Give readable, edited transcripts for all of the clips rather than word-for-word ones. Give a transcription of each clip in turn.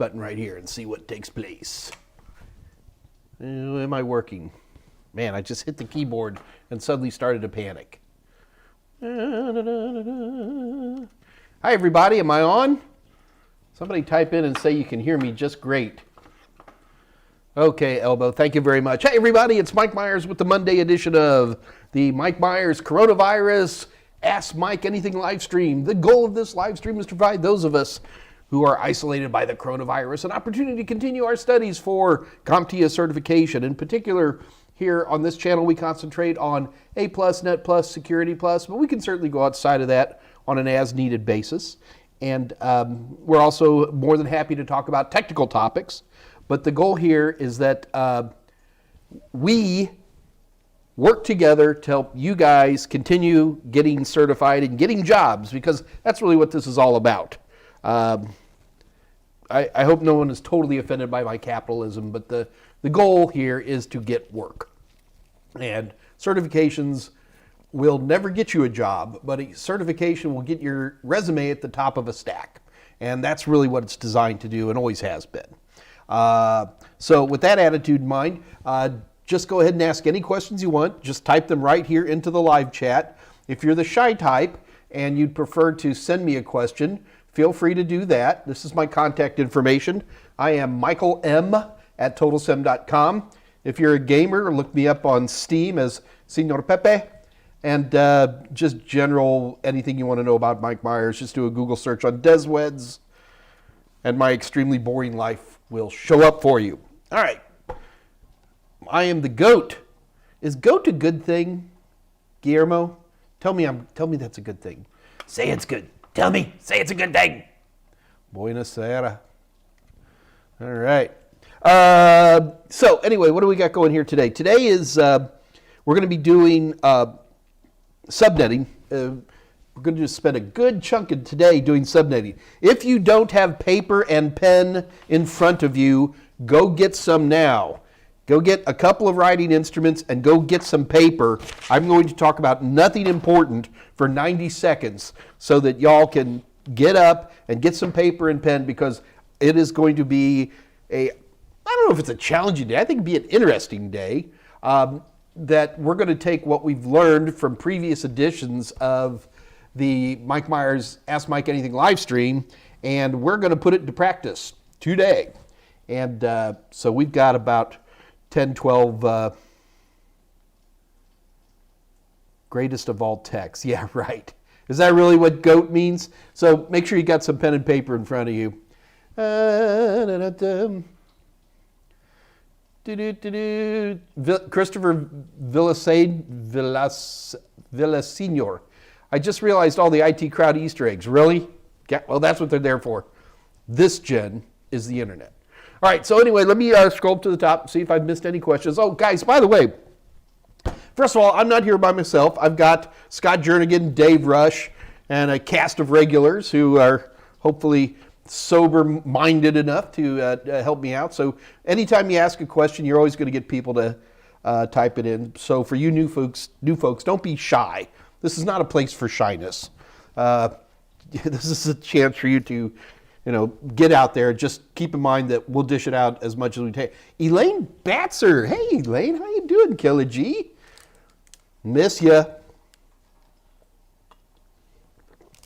button right here and see what takes place. Am I working? Man, I just hit the keyboard and suddenly started to panic. Hi everybody, am I on? Somebody type in and say you can hear me just great. Okay, Elbow, thank you very much. Hey everybody, it's Mike Meyers with the Monday edition of the Mike Meyers Coronavirus Ask Mike Anything live stream. The goal of this live stream is to provide those of us who are isolated by the coronavirus an opportunity to continue our studies for CompTIA certification. In particular, here on this channel, we concentrate on A+, Net+, Security+, but we can certainly go outside of that on an as-needed basis. And we're also more than happy to talk about technical topics. But the goal here is that we work together to help you guys continue getting certified and getting jobs, because that's really what this is all about. I hope no one is totally offended by my capitalism, but the goal here is to get work. And certifications will never get you a job, but a certification will get your resume at the top of a stack. And that's really what it's designed to do and always has been. So with that attitude in mind, just go ahead and ask any questions you want. Just type them right here into the live chat. If you're the shy type and you'd prefer to send me a question, feel free to do that. This is my contact information. I am Michael M. at TotalSem.com. If you're a gamer, look me up on Steam as Senor Pepe. And just general, anything you want to know about Mike Meyers, just do a Google search on DesWeds, and my extremely boring life will show up for you. All right. I am the GOAT. Is GOAT a good thing, Guillermo? Tell me that's a good thing. Say it's good. Tell me. Say it's a good thing. Buenos Aires. All right. So anyway, what do we got going here today? Today is we're going to be doing subnetting. We're going to just spend a good chunk of today doing subnetting. If you don't have paper and pen in front of you, go get some now. Go get a couple of writing instruments and go get some paper. I'm going to talk about nothing important for 90 seconds so that y'all can get up and get some paper and pen, because it is going to be I don't know if it's a challenging day. I think it'd be an interesting day. That we're going to take what we've learned from previous editions of the Mike Meyers Ask Mike Anything live stream, and we're going to put it into practice today. And so we've got about 10, 12 greatest of all texts. Yeah, right. Is that really what GOAT means? So make sure you got some pen and paper in front of you. Christopher Villasenor. I just realized all the IT crowd Easter eggs. Really? Yeah, well, that's what they're there for. This gen is the internet. All right, so anyway, let me scroll up to the top and see if I've missed any questions. Oh, guys, by the way, first of all, I'm not here by myself. I've got Scott Jernigan, Dave Rush, and a cast of regulars who are hopefully sober-minded enough to help me out. So anytime you ask a question, you're always going to get people to type it in. So for you new folks, don't be shy. This is not a place for shyness. This is a chance for you to, get out there. Just keep in mind that we'll dish it out as much as we take. Elaine Batzer. Hey, Elaine, how you doing, Killer G? Miss ya.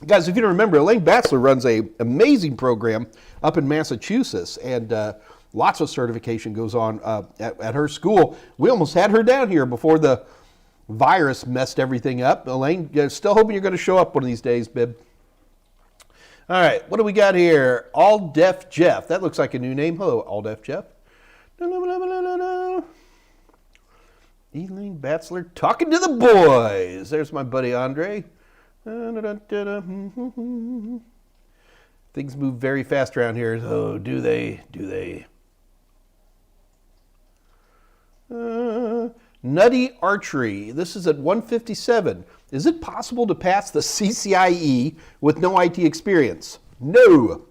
Guys, if you don't remember, Elaine Batzer runs an amazing program up in Massachusetts, and lots of certification goes on at her school. We almost had her down here before the virus messed everything up. Elaine, still hoping you're going to show up one of these days, bib. All right, what do we got here? All Deaf Jeff. That looks like a new name. Hello, All Deaf Jeff. Elaine Batzer talking to the boys. There's my buddy Andre. Things move very fast around here. Oh, do they? Do they? Nutty Archery. This is at 157. Is it possible to pass the CCIE with no IT experience? No.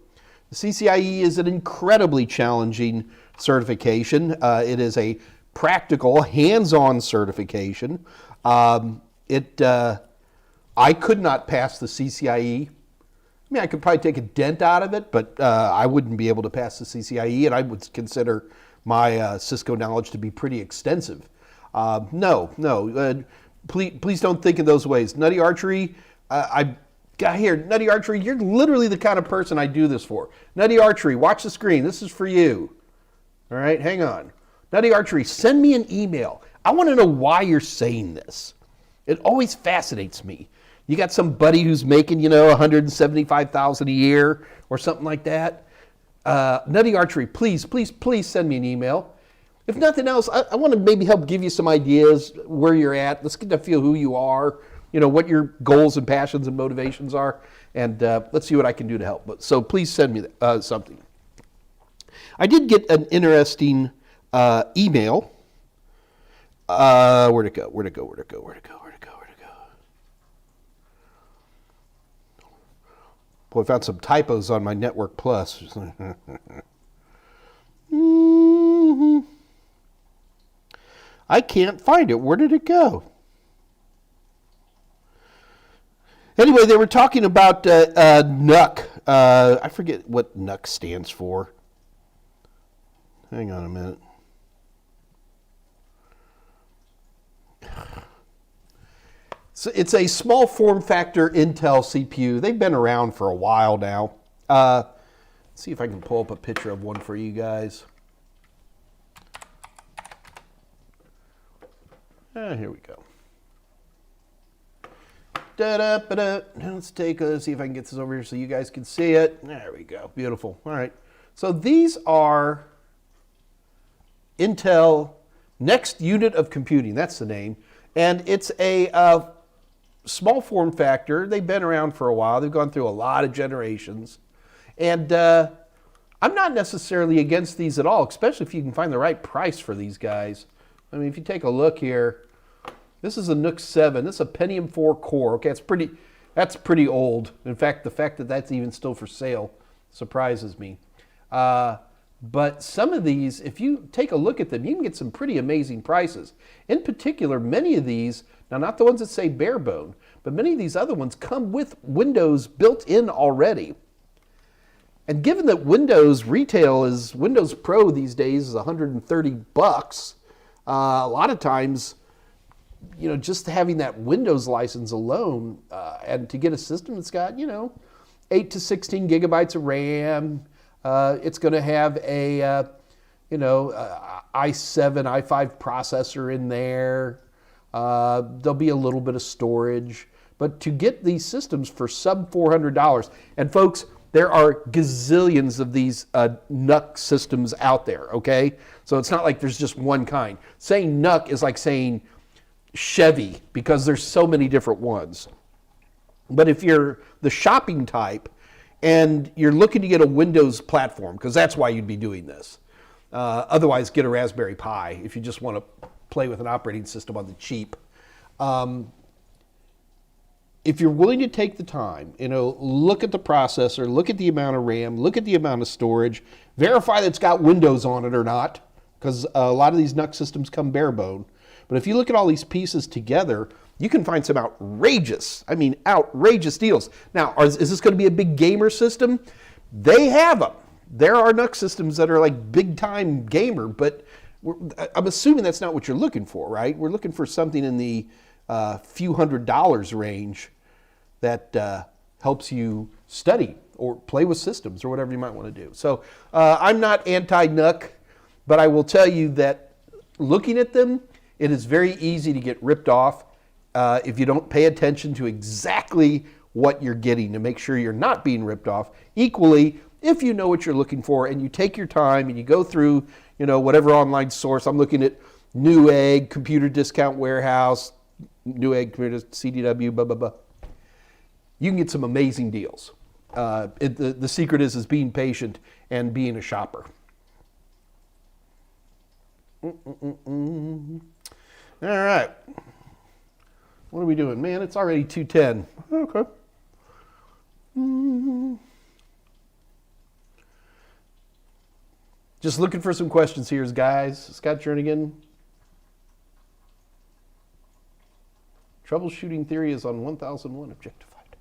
The CCIE is an incredibly challenging certification. It is a practical, hands-on certification. I could not pass the CCIE I mean, I could probably take a dent out of it, but I wouldn't be able to pass the CCIE, and I would consider my Cisco knowledge to be pretty extensive. Please don't think in those ways. Nutty Archery, I got here. Nutty Archery, you're literally the kind of person I do this for. Nutty Archery, watch the screen. This is for you. All right, hang on. Nutty Archery, send me an email. I want to know why you're saying this. It always fascinates me. You got some buddy who's making, $175,000 a year or something like that. Nutty Archery, please send me an email. If nothing else, I want to maybe help give you some ideas where you're at. Let's get to feel who you are, what your goals and passions and motivations are, and let's see what I can do to help. So please send me something. I did get an interesting email. Where'd it go? Boy, I found some typos on my Network Plus. I can't find it. Where did it go? Anyway, they were talking about NUC. I forget what NUC stands for. Hang on a minute. So it's a small form factor Intel CPU. They've been around for a while now. Let's see if I can pull up a picture of one for you guys. Here we go. Let's see if I can get this over here so you guys can see it. There we go. Beautiful. All right. So these are Intel Next Unit of Computing. That's the name. And it's a small form factor. They've been around for a while. They've gone through a lot of generations. And I'm not necessarily against these at all, especially if you can find the right price for these guys. I mean, if you take a look here, this is a NUC 7. This is a Pentium 4 core. Okay, that's pretty old. In fact, the fact that that's even still for sale surprises me. But some of these, if you take a look at them, you can get some pretty amazing prices. In particular, many of these, now not the ones that say bare bone, but many of these other ones come with Windows built in already. And given that Windows retail is, Windows Pro these days is $130, a lot of times, just having that Windows license alone, and to get a system that's got, 8 to 16 gigabytes of RAM, it's going to have a, i7, i5 processor in there. There'll be a little bit of storage. But to get these systems for sub $400, and folks, there are gazillions of these NUC systems out there, okay? So it's not like there's just one kind. Saying NUC is like saying Chevy, because there's so many different ones. But if you're the shopping type and you're looking to get a Windows platform, because that's why you'd be doing this. Otherwise, get a Raspberry Pi if you just want to play with an operating system on the cheap. If you're willing to take the time, look at the processor, look at the amount of RAM, look at the amount of storage, verify that it's got Windows on it or not, because a lot of these NUC systems come bare bone. But if you look at all these pieces together, you can find some outrageous deals. Now, is this going to be a big gamer system? They have them. There are NUC systems that are like big-time gamer, but I'm assuming that's not what you're looking for, right? We're looking for something in the few $100s range that helps you study or play with systems or whatever you might want to do. So I'm not anti-NUC, but I will tell you that looking at them, it is very easy to get ripped off if you don't pay attention to exactly what you're getting to make sure you're not being ripped off. Equally, if you know what you're looking for and you take your time and you go through, whatever online source. I'm looking at Newegg, Computer Discount Warehouse, Newegg, CDW, blah, blah, blah. You can get some amazing deals. The secret is being patient and being a shopper. All right. What are we doing? Man, it's already 2:10. Okay. Just looking for some questions here, guys. Scott Jernigan. Troubleshooting theory is on 1001 Objectified.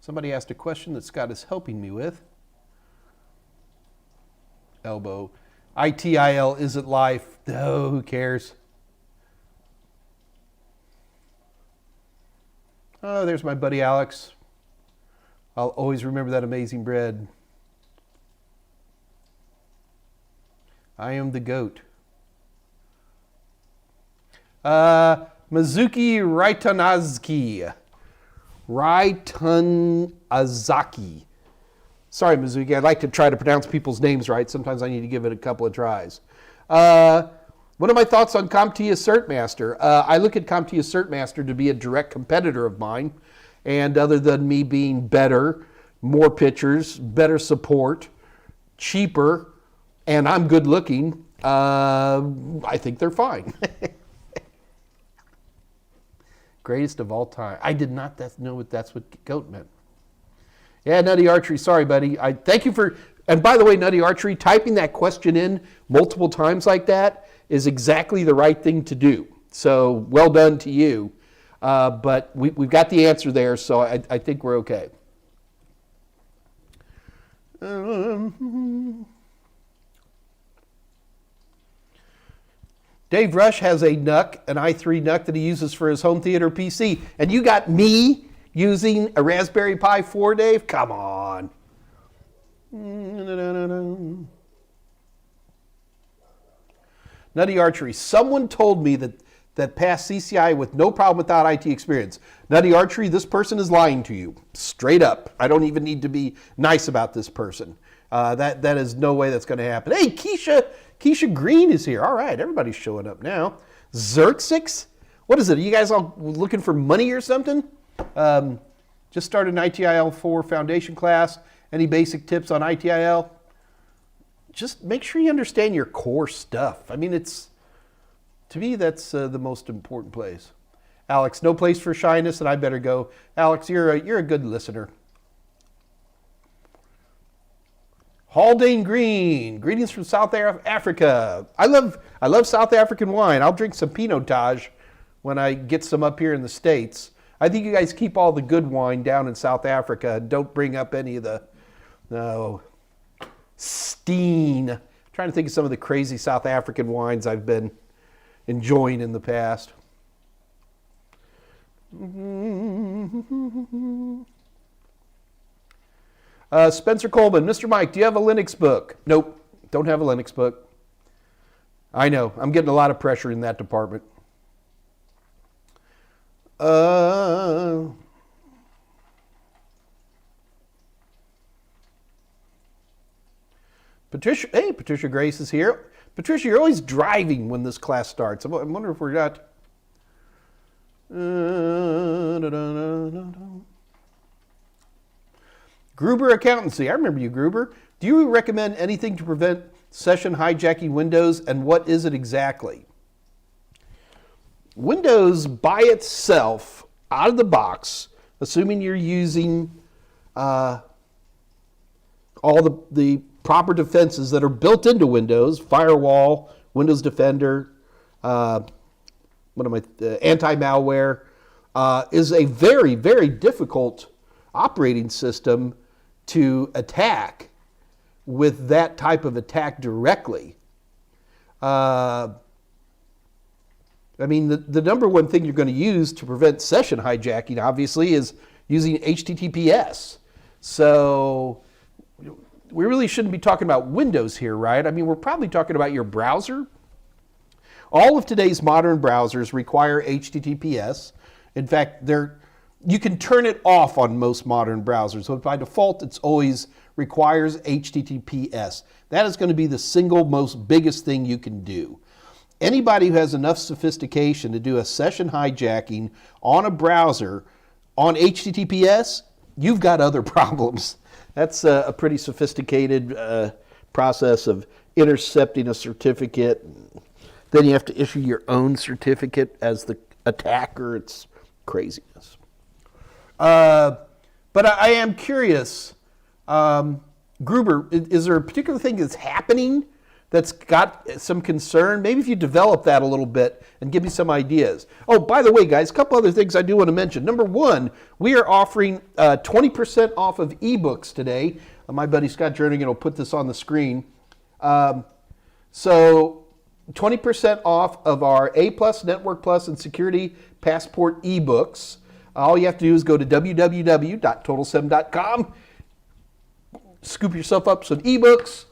Somebody asked a question that Scott is helping me with. Elbow. ITIL isn't life. No, who cares? Oh, there's my buddy Alex. I'll always remember that amazing bread. I am the goat. Mizuki Raitanazaki. Raitanazaki. Sorry, Mizuki. I'd like to try to pronounce people's names right. Sometimes I need to give it a couple of tries. What are my thoughts on CompTIA CertMaster? I look at CompTIA CertMaster to be a direct competitor of mine. And other than me being better, more pictures, better support, cheaper, and I'm good looking, I think they're fine. Greatest of all time. I did not know that's what GOAT meant. Yeah, Nutty Archery, sorry, buddy. I thank you for, and by the way, Nutty Archery, typing that question in multiple times like that is exactly the right thing to do. So well done to you. But we've got the answer there, so I think we're okay. Dave Rush has a NUC, an i3 NUC that he uses for his home theater PC. And you got me using a Raspberry Pi 4, Dave? Come on. Nutty Archery. Someone told me that passed CCI with no problem without IT experience. Nutty Archery, this person is lying to you. Straight up. I don't even need to be nice about this person. That is no way that's going to happen. Hey, Keisha Green is here. All right, everybody's showing up now. Xerxix? What is it? Are you guys all looking for money or something? Just started an ITIL 4 foundation class. Any basic tips on ITIL? Just make sure you understand your core stuff. I mean, to me, that's the most important place. Alex, no place for shyness, and I better go. Alex, you're a good listener. Haldane Green, greetings from South Africa. I love South African wine. I'll drink some Pinotage when I get some up here in the States. I think you guys keep all the good wine down in South Africa. Don't bring up any of the, no, Steen. I'm trying to think of some of the crazy South African wines I've been enjoying in the past. Spencer Coleman, Mr. Mike, do you have a Linux book? Nope, don't have a Linux book. I know, I'm getting a lot of pressure in that department. Patricia, hey, Patricia Grace is here. Patricia, you're always driving when this class starts. I wonder if we're not. Gruber Accountancy. I remember you, Gruber. Do you recommend anything to prevent session hijacking Windows, and what is it exactly? Windows by itself, out of the box, assuming you're using all the proper defenses that are built into Windows, firewall, Windows Defender, anti-malware, is a very, very difficult operating system to attack with that type of attack directly. I mean, the number one thing you're going to use to prevent session hijacking, obviously, is using HTTPS. So we really shouldn't be talking about Windows here, right? I mean, we're probably talking about your browser. All of today's modern browsers require HTTPS. In fact, you can turn it off on most modern browsers. So by default, it's always requires HTTPS. That is going to be the single most biggest thing you can do. Anybody who has enough sophistication to do a session hijacking on a browser on HTTPS, you've got other problems. That's a pretty sophisticated process of intercepting a certificate. Then you have to issue your own certificate as the attacker. It's craziness. But I am curious, Gruber, is there a particular thing that's happening that's got some concern, maybe if you develop that a little bit and give me some ideas. Oh, by the way, guys, a couple other things I do want to mention. Number one, we are offering 20% off of ebooks today. My buddy Scott Jernigan will put this on the screen. So 20% off of our A+, Network Plus, and Security Passport ebooks. All you have to do is go to www.total7.com, scoop yourself up some ebooks,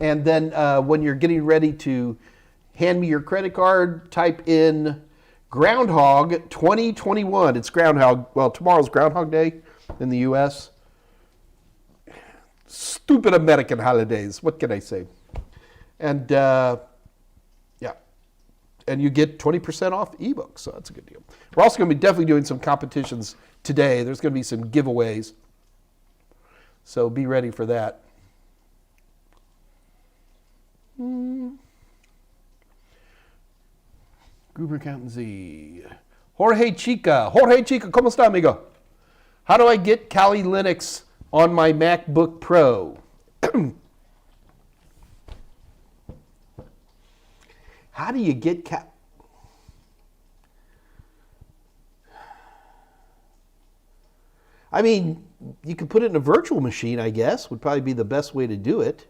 and then when you're getting ready to hand me your credit card, type in Groundhog 2021. It's Groundhog, well, tomorrow's Groundhog Day in the U.S. Stupid American holidays, what can I say? And yeah, and you get 20% off ebooks, so that's a good deal. We're also going to be definitely doing some competitions today. There's going to be some giveaways, so be ready for that. Group Accountancy. Jorge Chica, ¿cómo está, amigo? How do I get Kali Linux on my MacBook Pro? How do you get I mean, you could put it in a virtual machine, I guess, would probably be the best way to do it.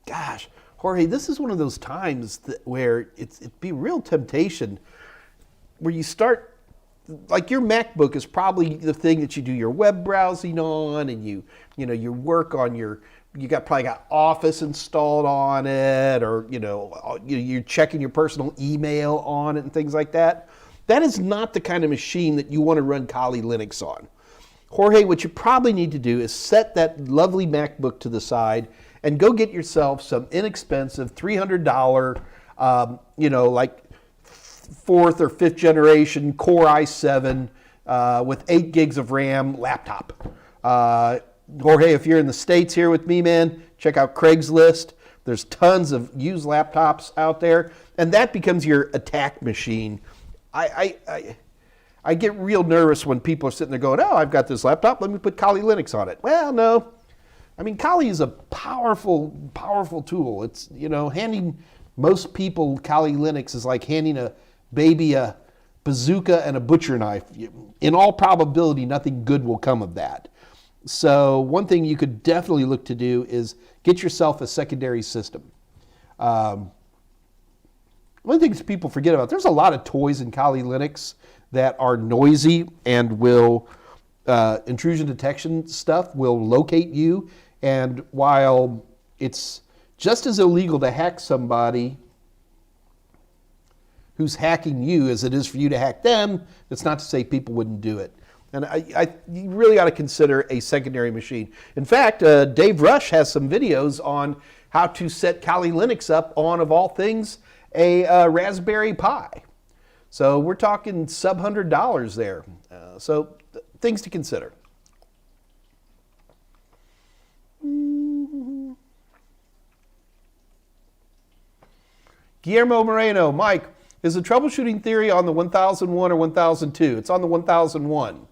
Gosh, Jorge, this is one of those times where it'd be real temptation where you start, like your MacBook is probably the thing that you do your web browsing on, and you work on you probably got Office installed on it, or you're checking your personal email on it and things like that. That is not the kind of machine that you want to run Kali Linux on. Jorge, what you probably need to do is set that lovely MacBook to the side and go get yourself some inexpensive $300, like 4th or 5th generation Core i7 with 8 gigs of RAM laptop. Jorge, if you're in the States here with me, man, check out Craigslist. There's tons of used laptops out there, and that becomes your attack machine. I get real nervous when people are sitting there going, oh, I've got this laptop, let me put Kali Linux on it. Well, no. I mean, Kali is a powerful, powerful tool. It's, handing most people Kali Linux is like handing a baby a bazooka and a butcher knife. In all probability, nothing good will come of that. So one thing you could definitely look to do is get yourself a secondary system. One of the things people forget about, there's a lot of toys in Kali Linux that are noisy and will, intrusion detection stuff will locate you. And while it's just as illegal to hack somebody who's hacking you as it is for you to hack them, it's not to say people wouldn't do it. And you really ought to consider a secondary machine. In fact, Dave Rush has some videos on how to set Kali Linux up on, of all things, a Raspberry Pi. So we're talking sub $100 there. So things to consider. Guillermo Moreno, Mike, is the troubleshooting theory on the 1001 or 1002? It's on the 1001.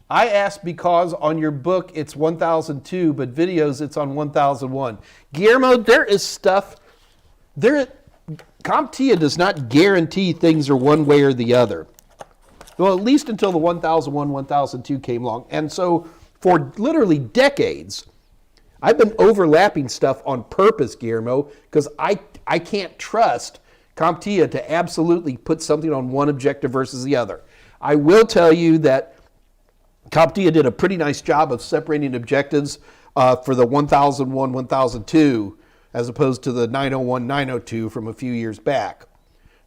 I asked because on your book it's 1002, but videos it's on 1001. Guillermo, there is stuff, CompTIA does not guarantee things are one way or the other. Well, at least until the 1001, 1002 came along. And so for literally decades, I've been overlapping stuff on purpose, Guillermo, because I can't trust CompTIA to absolutely put something on one objective versus the other. I will tell you that CompTIA did a pretty nice job of separating objectives for the 1001, 1002, as opposed to the 901, 902 from a few years back.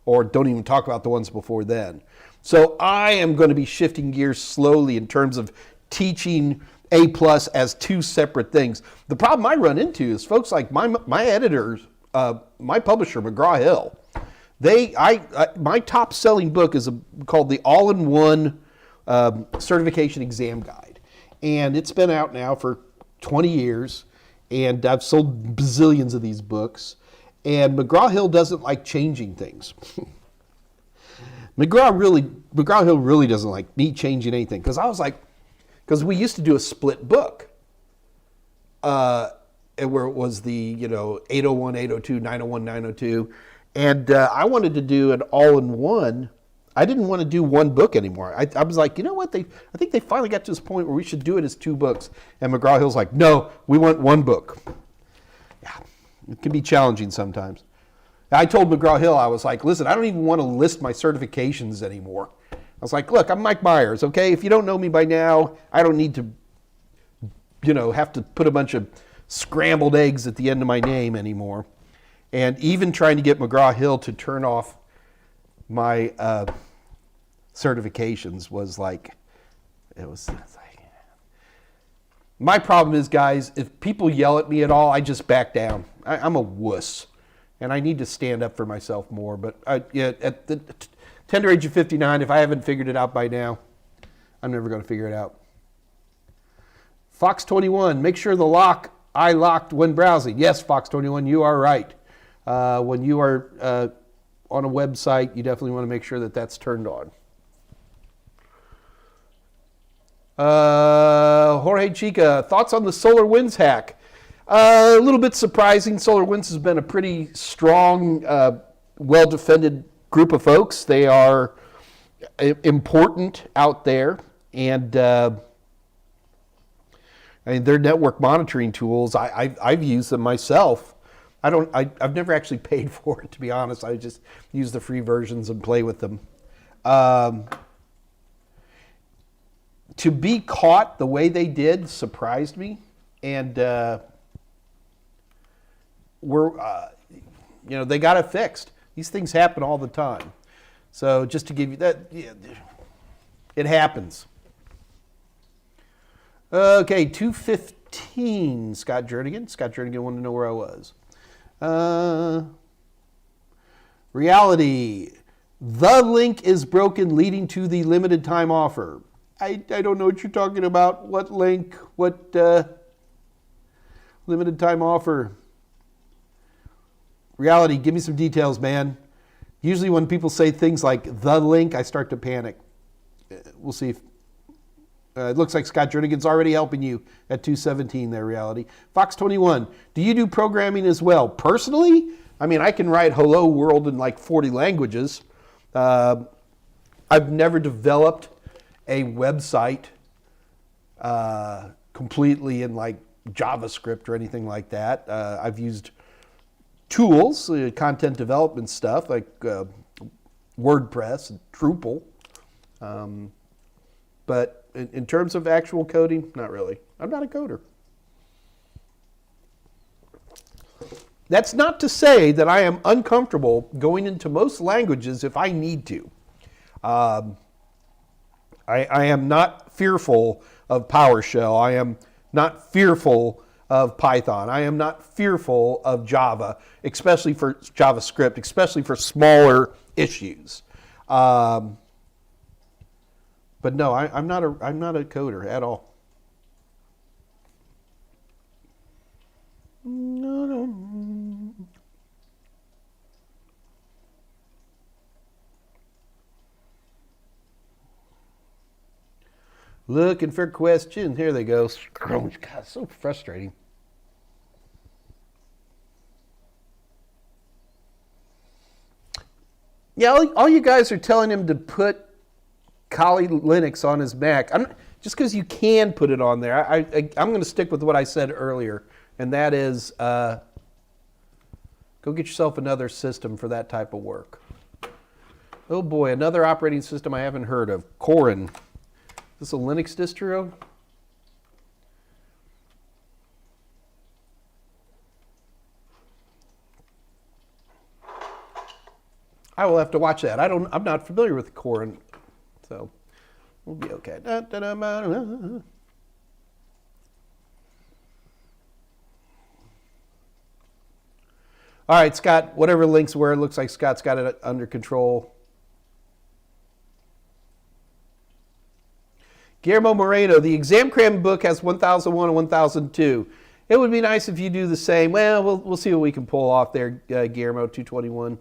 Or don't even talk about the ones before then. So I am going to be shifting gears slowly in terms of teaching A+ as two separate things. The problem I run into is folks like my editors, my publisher, McGraw-Hill. My top selling book is called the All-in-One Certification Exam Guide. And it's been out now for 20 years, and I've sold bazillions of these books. And McGraw-Hill doesn't like changing things. McGraw-Hill really doesn't like me changing anything. Because I was like, because we used to do a split book, where it was the 801, 802, 901, 902, and I wanted to do an all-in-one. I didn't want to do one book anymore. I was like, you know what? I think they finally got to this point where we should do it as two books. And McGraw-Hill's like, no, we want one book. Yeah, it can be challenging sometimes. I told McGraw-Hill, I was like, listen, I don't even want to list my certifications anymore. I was like, look, I'm Mike Meyers, okay? If you don't know me by now, I don't need to, have to put a bunch of scrambled eggs at the end of my name anymore. And even trying to get McGraw-Hill to turn off my certifications was like, my problem is, guys, if people yell at me at all, I just back down. I'm a wuss, and I need to stand up for myself more. But at the tender age of 59, if I haven't figured it out by now, I'm never going to figure it out. Fox21, make sure the I locked when browsing. Yes, Fox21, you are right. When you are on a website, you definitely want to make sure that that's turned on. Jorge Chica, thoughts on the SolarWinds hack? A little bit surprising. SolarWinds has been a pretty strong, well-defended group of folks. They are important out there, and their network monitoring tools, I've used them myself. I've never actually paid for it, to be honest. I just use the free versions and play with them. To be caught the way they did surprised me, and they got it fixed. These things happen all the time. So just to give you that, it happens. Okay, 2:15. Scott Jernigan. Scott Jernigan wanted to know where I was. Reality. The link is broken, leading to the limited time offer. I don't know what you're talking about. What link? What limited time offer? Reality, give me some details, man. Usually when people say things like the link, I start to panic. We'll see if... it looks like Scott Jernigan's already helping you at 2:17 there, Reality. Fox21, do you do programming as well? Personally, I can write hello world in like 40 languages. I've never developed a website completely in like JavaScript or anything like that. I've used tools, content development stuff like WordPress and Drupal. But in terms of actual coding, not really. I'm not a coder. That's not to say that I am uncomfortable going into most languages if I need to. I am not fearful of PowerShell. I am not fearful of Python. I am not fearful of Java, especially for JavaScript, especially for smaller issues. But no, I'm not a coder at all. No. Looking for questions. Here they go. God, so frustrating. Yeah, all you guys are telling him to put Kali Linux on his Mac. Just because you can put it on there. I'm going to stick with what I said earlier, and that is go get yourself another system for that type of work. Oh boy, another operating system I haven't heard of. Corin. Is this a Linux distro? I will have to watch that. I'm not familiar with Corin, so we'll be okay. All right, Scott, whatever links were, it looks like Scott's got it under control. Guillermo Moreno, the exam cram book has 1001 and 1002. It would be nice if you do the same. Well, we'll see what we can pull off there, Guillermo, 221.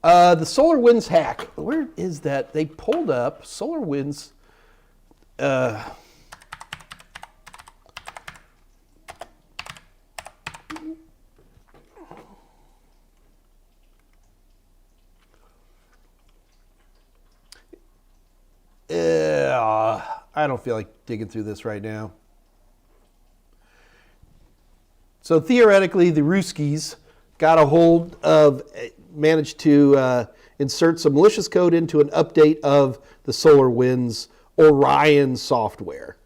The SolarWinds hack. Where is that? They pulled up SolarWinds. I don't feel like digging through this right now. So theoretically, the Ruskies got a hold of, managed to insert some malicious code into an update of the SolarWinds Orion software.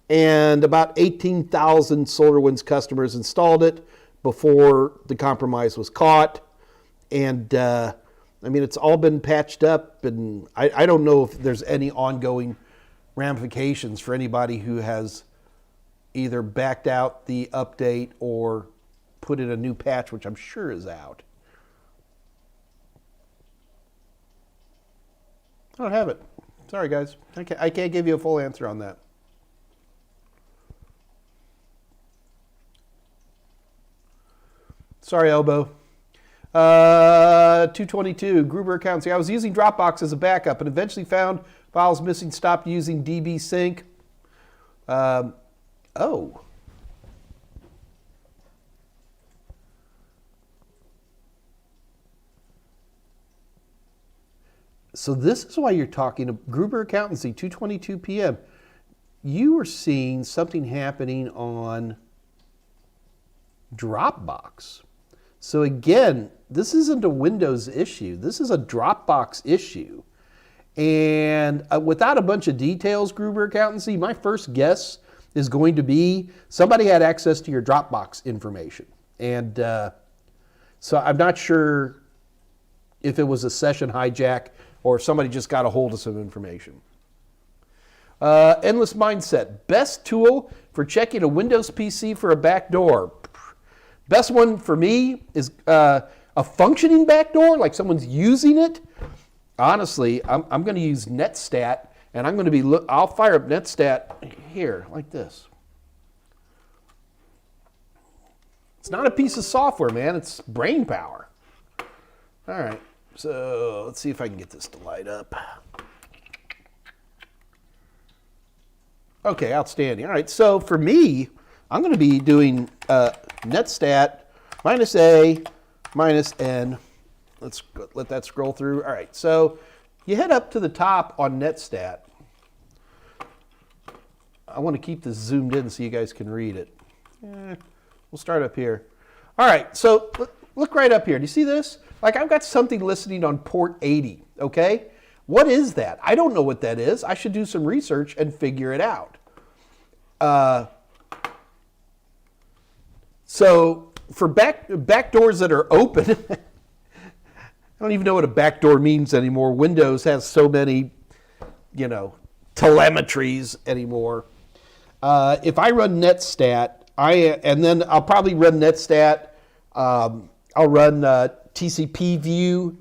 And about 18,000 SolarWinds customers installed it before the compromise was caught. And I mean, it's all been patched up, and I don't know if there's any ongoing ramifications for anybody who has either backed out the update or put in a new patch, which I'm sure is out. I don't have it. Sorry, guys. I can't give you a full answer on that. Sorry, Elbow. 222, Gruber account. See, I was using Dropbox as a backup and eventually found files missing, stopped using DB Sync. Oh. So this is why you're talking to Gruber Accountancy, 2:22 p.m. You were seeing something happening on Dropbox. So again, this isn't a Windows issue. This is a Dropbox issue. And without a bunch of details, Gruber Accountancy, my first guess is going to be somebody had access to your Dropbox information. And so I'm not sure if it was a session hijack or if somebody just got a hold of some information. Endless Mindset, best tool for checking a Windows PC for a backdoor. Best one for me is a functioning backdoor, like someone's using it. Honestly, I'm going to use Netstat, and I'm going to be I'll fire up Netstat here like this. It's not a piece of software, man. It's brain power. All right, so let's see if I can get this to light up. Okay, outstanding. All right, so for me, I'm going to be doing Netstat -A -N. Let's let that scroll through. All right, so you head up to the top on Netstat. I want to keep this zoomed in so you guys can read it. We'll start up here. All right, so look right up here. Do you see this? Like I've got something listening on port 80, okay? What is that? I don't know what that is. I should do some research and figure it out. So for backdoors that are open, I don't even know what a backdoor means anymore. Windows has so many, telemetries anymore. If I run Netstat, and then I'll probably run Netstat. I'll run TCP View,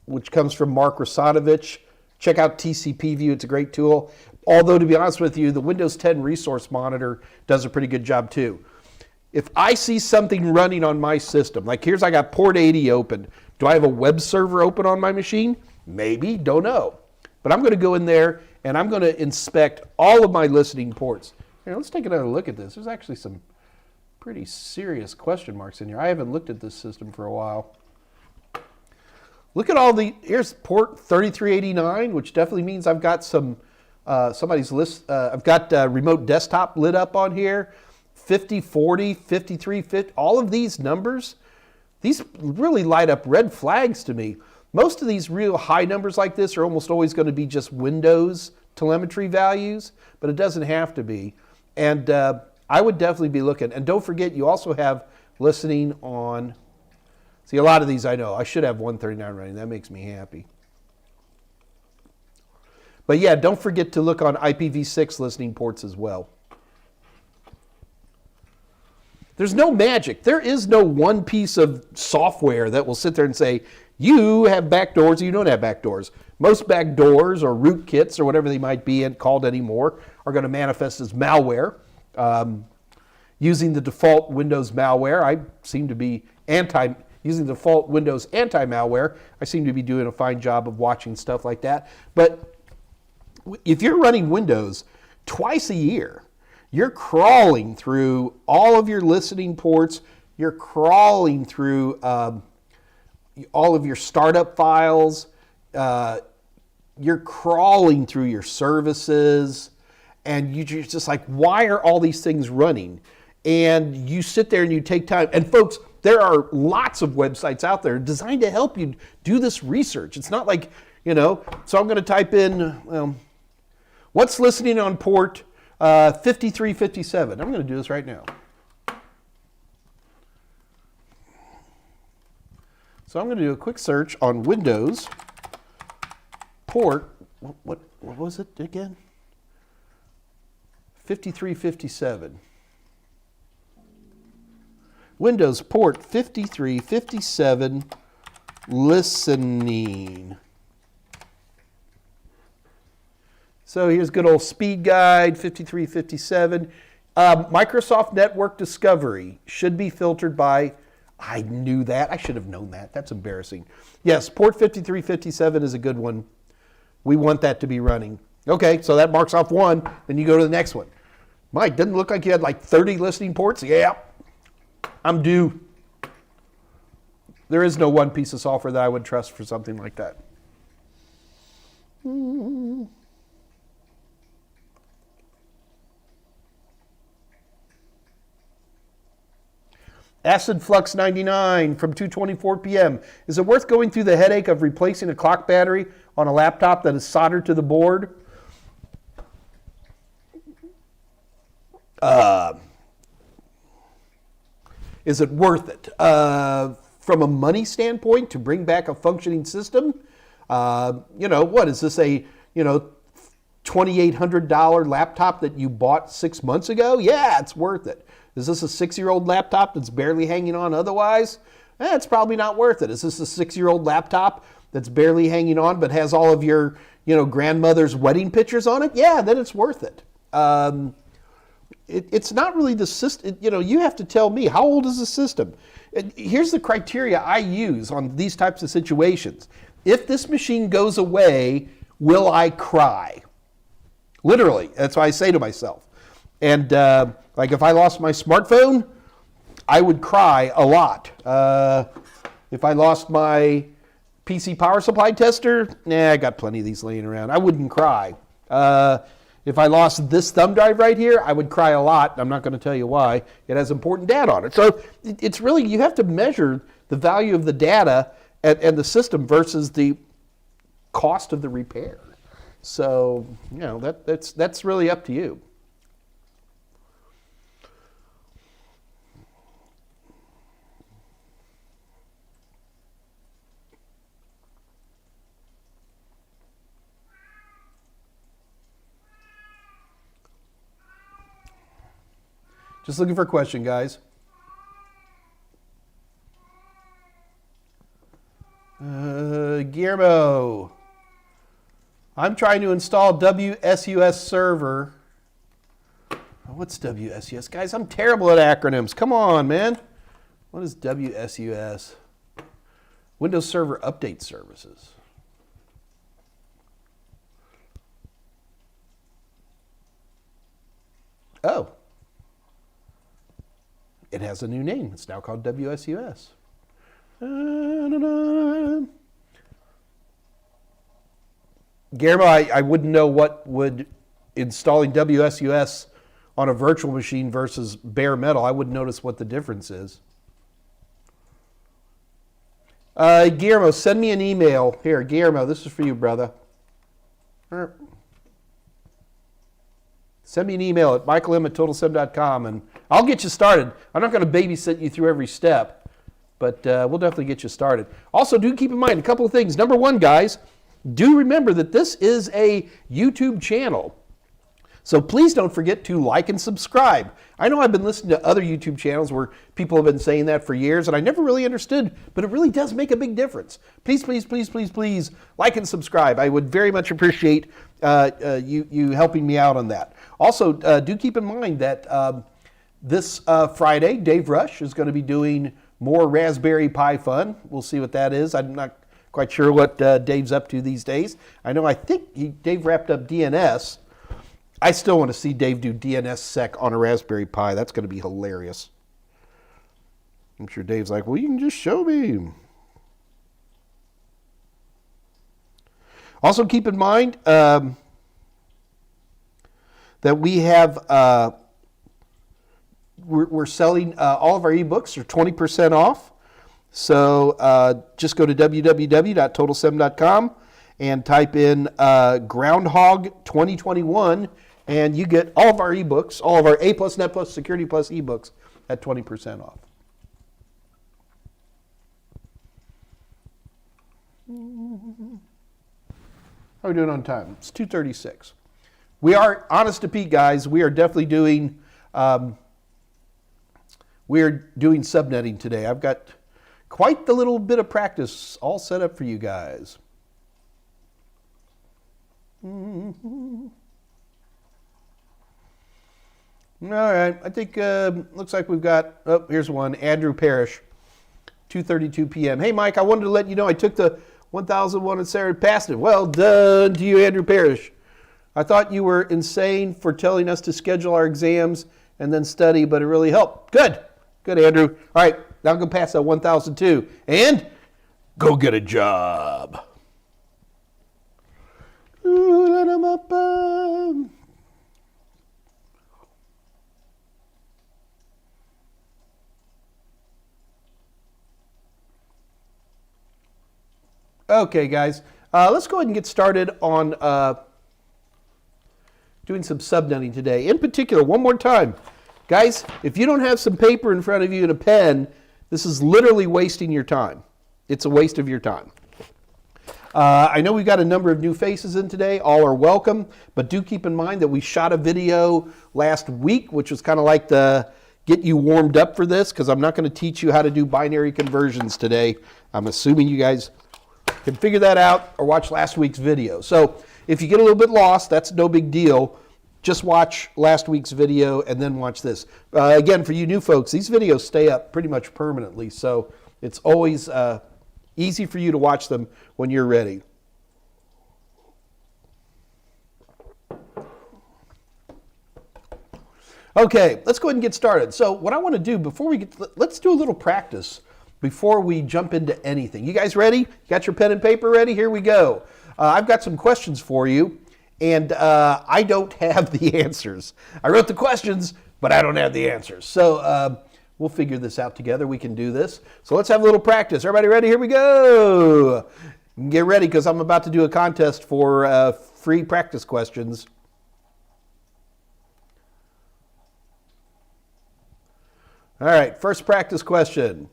which comes from Mark Rasanovich. Check out TCP View. It's a great tool. Although, to be honest with you, the Windows 10 Resource Monitor does a pretty good job too. If I see something running on my system, like I got port 80 open. Do I have a web server open on my machine? Maybe, don't know. But I'm going to go in there and I'm going to inspect all of my listening ports. Here, let's take another look at this. There's actually some pretty serious question marks in here. I haven't looked at this system for a while. Look at here's port 3389, which definitely means I've got some, somebody's list. I've got remote desktop lit up on here. 5040, 5350, all of these numbers, these really light up red flags to me. Most of these real high numbers like this are almost always going to be just Windows telemetry values, but it doesn't have to be. And I would definitely be looking. And don't forget, you also have listening on, see, a lot of these I know. I should have 139 running. That makes me happy. But yeah, don't forget to look on IPv6 listening ports as well. There's no magic. There is no one piece of software that will sit there and say, you have backdoors, you don't have backdoors. Most backdoors or rootkits or whatever they might be called anymore are going to manifest as malware. Using the default Windows malware, I seem to be using the default Windows anti-malware. I seem to be doing a fine job of watching stuff like that. But if you're running Windows twice a year, you're crawling through all of your listening ports, you're crawling through all of your startup files, you're crawling through your services, and you're just like, why are all these things running? And you sit there and you take time. And folks, there are lots of websites out there designed to help you do this research. It's not like, so I'm going to type in, what's listening on port 5357. I'm going to do this right now. So I'm going to do a quick search on Windows port, what was it again? 5357. Windows port 5357 listening. So here's good old speed guide 5357. Microsoft Network Discovery should be filtered by, I knew that. I should have known that. That's embarrassing. Yes, port 5357 is a good one. We want that to be running. Okay, so that marks off one. Then you go to the next one. Mike, didn't look like you had like 30 listening ports? Yeah, I'm due. There is no one piece of software that I would trust for something like that. Acid Flux 99 from 2:24 p.m. Is it worth going through the headache of replacing a clock battery on a laptop that is soldered to the board? Is it worth it? From a money standpoint, to bring back a functioning system? What is this, a $2,800 laptop that you bought 6 months ago? Yeah, it's worth it. Is this a 6-year-old laptop that's barely hanging on otherwise? It's probably not worth it. Is this a 6-year-old laptop that's barely hanging on but has all of your grandmother's wedding pictures on it? Yeah, then it's worth it. It's not really the system. You have to tell me, how old is the system? Here's the criteria I use on these types of situations. If this machine goes away, will I cry? Literally, that's what I say to myself. And like if I lost my smartphone, I would cry a lot. If I lost my PC power supply tester, I got plenty of these laying around. I wouldn't cry. If I lost this thumb drive right here, I would cry a lot. I'm not going to tell you why. It has important data on it. So it's really, you have to measure the value of the data and the system versus the cost of the repair. So, that's really up to you. Just looking for a question, guys. Guillermo. I'm trying to install WSUS server. What's WSUS? Guys, I'm terrible at acronyms. Come on, man. What is WSUS? Windows Server Update Services. Oh. It has a new name. It's now called WSUS. Guillermo, I wouldn't know what would installing WSUS on a virtual machine versus bare metal. I wouldn't notice what the difference is. Guillermo, send me an email. Here, Guillermo, this is for you, brother. Send me an email at michaelm@totalsem.com and I'll get you started. I'm not going to babysit you through every step, but we'll definitely get you started. Also, do keep in mind a couple of things. Number one, guys, do remember that this is a YouTube channel. So please don't forget to like and subscribe. I know I've been listening to other YouTube channels where people have been saying that for years, and I never really understood, but it really does make a big difference. Please, please, please, please, please like and subscribe. I would very much appreciate you helping me out on that. Also, do keep in mind that this Friday, Dave Rush is going to be doing more Raspberry Pi fun. We'll see what that is. I'm not quite sure what Dave's up to these days. I think Dave wrapped up DNS. I still want to see Dave do DNSSEC on a Raspberry Pi. That's going to be hilarious. I'm sure Dave's like, well, you can just show me. Also keep in mind that we have, we're selling all of our ebooks are 20% off. So just go to www.totalsem.com and type in Groundhog 2021, and you get all of our ebooks, all of our A+, Net+, Security Plus ebooks at 20% off. How are we doing on time? It's 2:36. We are, honest to Pete, guys, we are definitely doing, subnetting today. I've got quite the little bit of practice all set up for you guys. All right, I think looks like we've got, oh, here's one, Andrew Parrish, 2:32 p.m. Hey, Mike, I wanted to let you know I took the 1001 and Sarah passed it. Well done to you, Andrew Parrish. I thought you were insane for telling us to schedule our exams and then study, but it really helped. Good, Andrew. All right, now I'm going to pass that 1002 and go get a job. Okay, guys, let's go ahead and get started on doing some subnetting today. In particular, one more time, guys, if you don't have some paper in front of you and a pen, this is literally wasting your time. It's a waste of your time. I know we've got a number of new faces in today. All are welcome, but do keep in mind that we shot a video last week, which was kind of like the get you warmed up for this, because I'm not going to teach you how to do binary conversions today. I'm assuming you guys can figure that out or watch last week's video. So if you get a little bit lost, that's no big deal. Just watch last week's video and then watch this. Again, for you new folks, these videos stay up pretty much permanently, so it's always easy for you to watch them when you're ready. Okay, let's go ahead and get started. So what I want to do before we get, let's do a little practice before we jump into anything. You guys ready? You got your pen and paper ready? Here we go. I've got some questions for you, and I don't have the answers. I wrote the questions, but I don't have the answers. So we'll figure this out together. We can do this. So let's have a little practice. Everybody ready? Here we go. Get ready, because I'm about to do a contest for free practice questions. All right, first practice question.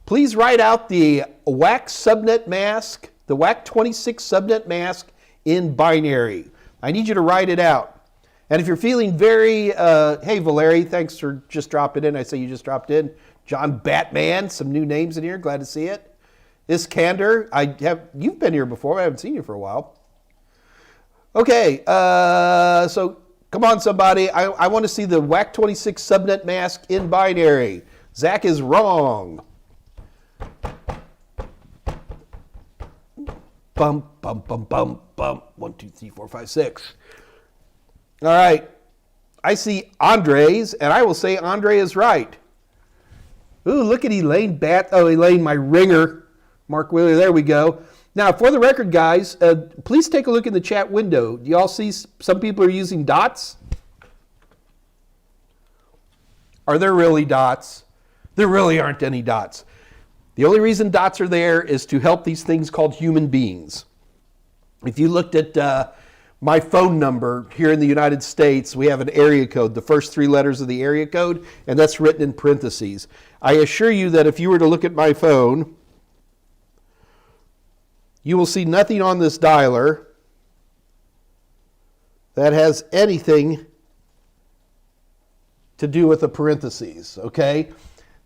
Please write out the WAC subnet mask, the WAC 26 subnet mask in binary. I need you to write it out. And if you're feeling very, hey Valeri, thanks for just dropping in. I say you just dropped in. John Batman, some new names in here, glad to see it. Iskander, you've been here before, I haven't seen you for a while. Okay, so come on somebody, I want to see the WAC 26 subnet mask in binary. Zach is wrong. Bum, bum, bum, bum, bum. 1, 2, 3, 4, 5, 6. All right. I see Andres, and I will say Andre is right. Ooh, look at Elaine Batzer. Oh, Elaine, my ringer. Mark Wheeler, there we go. Now, for the record, guys, please take a look in the chat window. Do you all see some people are using dots? Are there really dots? There really aren't any dots. The only reason dots are there is to help these things called human beings. If you looked at my phone number here in the United States, we have an area code, the first 3 letters of the area code, and that's written in parentheses. I assure you that if you were to look at my phone, you will see nothing on this dialer that has anything to do with the parentheses, okay?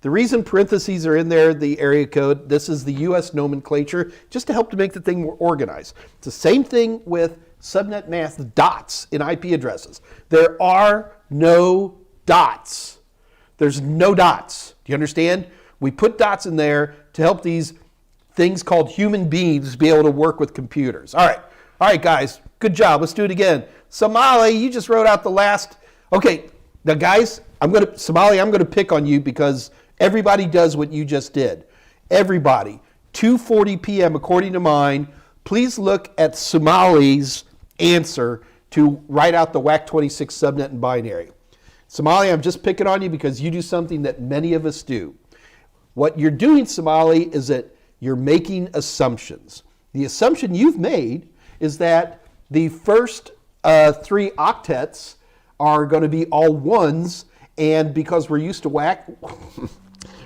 The reason parentheses are in there, the area code, this is the US nomenclature, just to help to make the thing more organized. It's the same thing with subnet mask dots in IP addresses. There are no dots. There's no dots. Do you understand? We put dots in there to help these things called human beings be able to work with computers. All right, guys, good job. Let's do it again. Somali, you just wrote out the last. Okay, now guys, Somali, I'm going to pick on you because everybody does what you just did. Everybody, 2:40 p.m. according to mine, please look at Somali's answer to write out the WAC26 subnet and binary. Somali, I'm just picking on you because you do something that many of us do. What you're doing, Somali, is that you're making assumptions. The assumption you've made is that the first 3 octets are going to be all ones, and because we're used to WAC,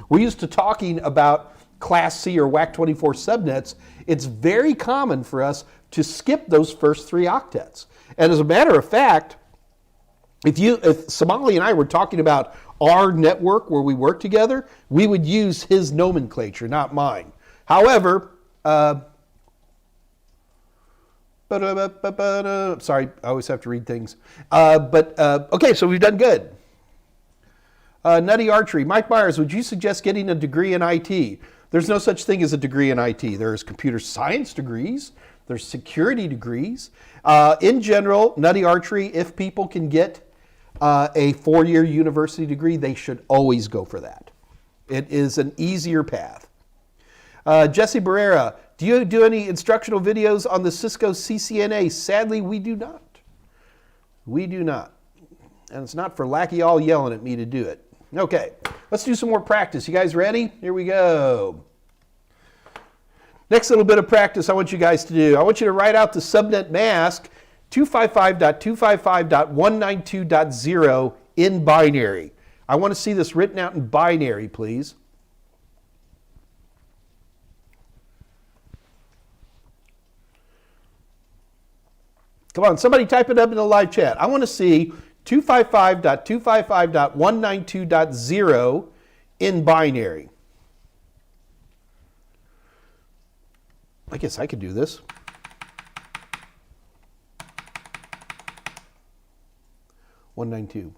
we're used to talking about Class C or WAC24 subnets, it's very common for us to skip those first 3 octets. And as a matter of fact, if Somali and I were talking about our network where we work together, we would use his nomenclature, not mine. However, sorry, I always have to read things. Okay, so we've done good. Nutty Archery. Mike Myers, would you suggest getting a degree in IT? There's no such thing as a degree in IT. There's computer science degrees. There's security degrees. In general, Nutty Archery, if people can get a 4-year university degree, they should always go for that. It is an easier path. Jesse Barrera, do you do any instructional videos on the Cisco Ccna? Sadly, we do not. We do not. And it's not for lack of y'all yelling at me to do it. Okay, let's do some more practice. You guys ready? Here we go. Next little bit of practice I want you guys to do. I want you to write out the subnet mask 255.255.192.0 in binary. I want to see this written out in binary, please. Come on, somebody type it up in the live chat. I want to see 255.255.192.0 in binary. I guess I could do this. .192.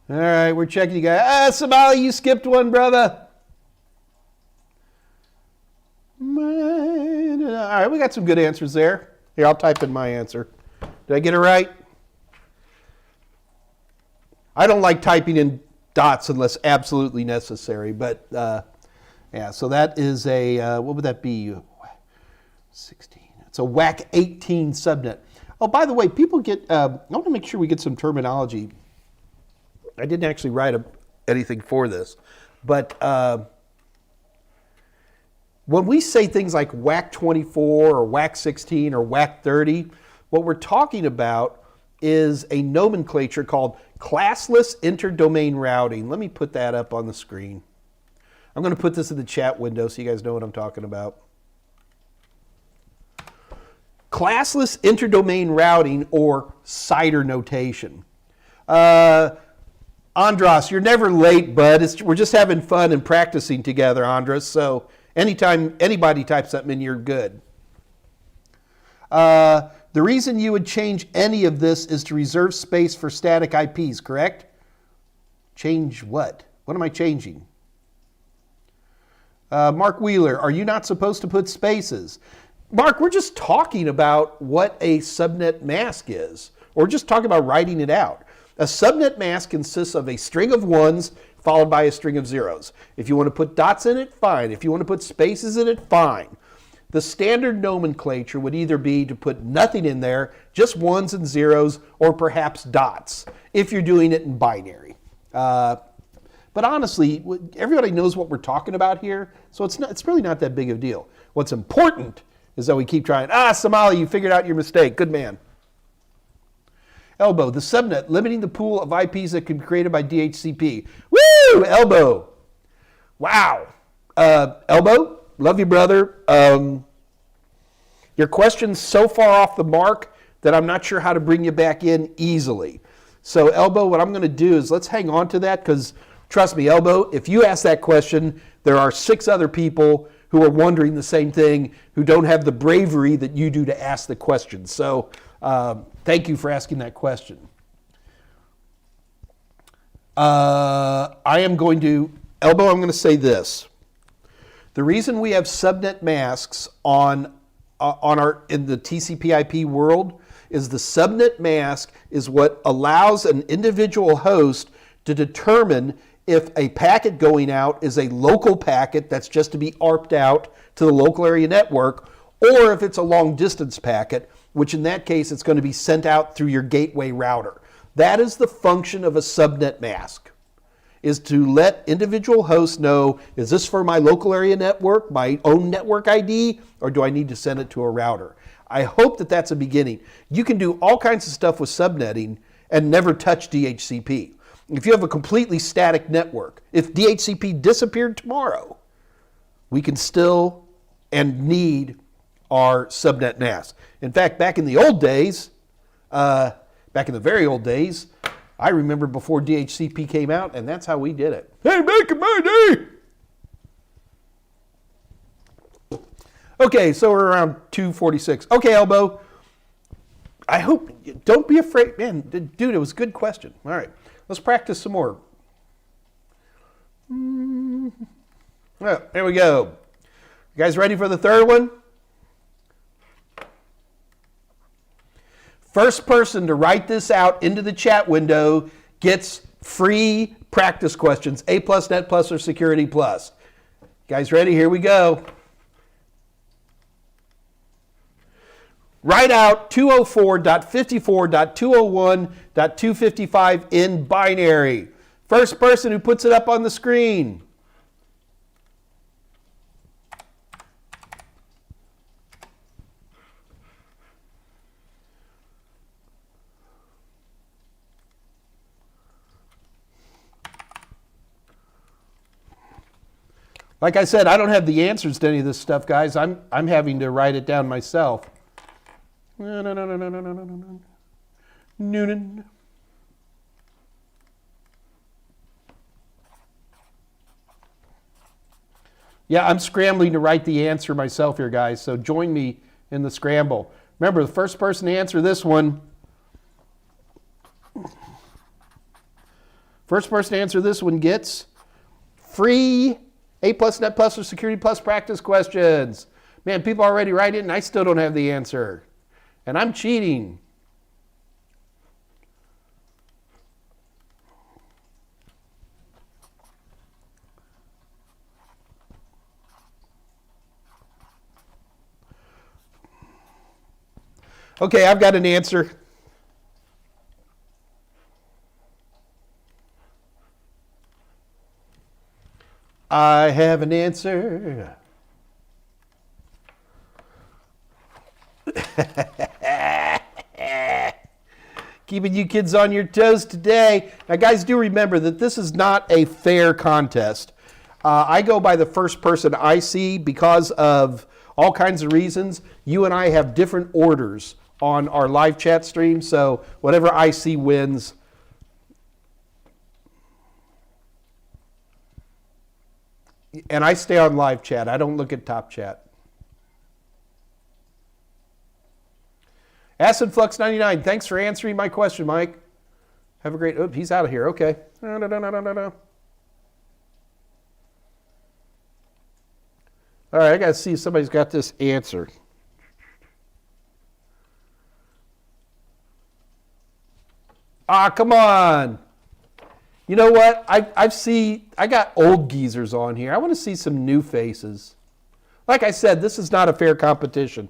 All right, we're checking you guys. Somali, you skipped one, brother. All right, we got some good answers there. Here, I'll type in my answer. Did I get it right? I don't like typing in dots unless absolutely necessary, but yeah, so that is a, what would that be? 16. It's a WAC 18 subnet. Oh, by the way, people get, I want to make sure we get some terminology. I didn't actually write anything for this, but when we say things like WAC 24 or WAC 16 or WAC 30, what we're talking about is a nomenclature called classless interdomain routing. Let me put that up on the screen. I'm going to put this in the chat window so you guys know what I'm talking about. Classless interdomain routing, or CIDR notation. Andras, you're never late, bud. We're just having fun and practicing together, Andras. So anytime anybody types something in, you're good. The reason you would change any of this is to reserve space for static IPs, correct? Change what? What am I changing? Mark Wheeler, are you not supposed to put spaces? Mark, we're just talking about what a subnet mask is. We're just talking about writing it out. A subnet mask consists of a string of ones followed by a string of zeros. If you want to put dots in it, fine. If you want to put spaces in it, fine. The standard nomenclature would either be to put nothing in there, just ones and zeros, or perhaps dots, if you're doing it in binary. But honestly, everybody knows what we're talking about here, so it's really not that big of a deal. What's important is that we keep trying. Somali, you figured out your mistake. Good man. Elbow, the subnet, limiting the pool of IPs that can be created by DHCP. Woo! Elbow. Wow. Elbow, love you, brother. Your question's so far off the mark that I'm not sure how to bring you back in easily. So, Elbow, what I'm going to do is let's hang on to that because, trust me, Elbow, if you ask that question, there are 6 other people who are wondering the same thing, who don't have the bravery that you do to ask the question. So thank you for asking that question. I am going to, Elbow, I'm going to say this. The reason we have subnet masks on our in the TCP/IP world is the subnet mask is what allows an individual host to determine if a packet going out is a local packet that's just to be ARPed out to the local area network, or if it's a long distance packet, which in that case it's going to be sent out through your gateway router. That is the function of a subnet mask, is to let individual hosts know, is this for my local area network, my own network ID, or do I need to send it to a router? I hope that that's a beginning. You can do all kinds of stuff with subnetting and never touch DHCP. If you have a completely static network, if DHCP disappeared tomorrow, we can still and need our subnet mask. In fact, back in the old days, back in the very old days, I remember before DHCP came out, and that's how we did it. Hey, back in my day! Okay, so we're around 2:46. Okay, Elbow. I hope, don't be afraid. Man, dude, it was a good question. All right, let's practice some more. Well, there we go. You guys ready for the third one? First person to write this out into the chat window gets free practice questions, A+, Net+, or Security+. Guys ready? Here we go. Write out 204.54.201.255 in binary. First person who puts it up on the screen. Like I said, I don't have the answers to any of this stuff, guys. I'm having to write it down myself. Noonan. Yeah, I'm scrambling to write the answer myself here, guys, so join me in the scramble. Remember, the first person to answer this one, gets free A+, Net+, or Security+ practice questions. Man, people already write it, and I still don't have the answer. And I'm cheating. Okay, I've got an answer. I have an answer. Keeping you kids on your toes today. Now, guys, do remember that this is not a fair contest. I go by the first person I see because of all kinds of reasons. You and I have different orders on our live chat stream, so whatever I see wins. And I stay on live chat. I don't look at top chat. Acid Flux 99, thanks for answering my question, Mike. Have a great, oh, he's out of here, okay. No. All right, I got to see if somebody's got this answer. Ah, come on. You know what? I got old geezers on here. I want to see some new faces. Like I said, this is not a fair competition.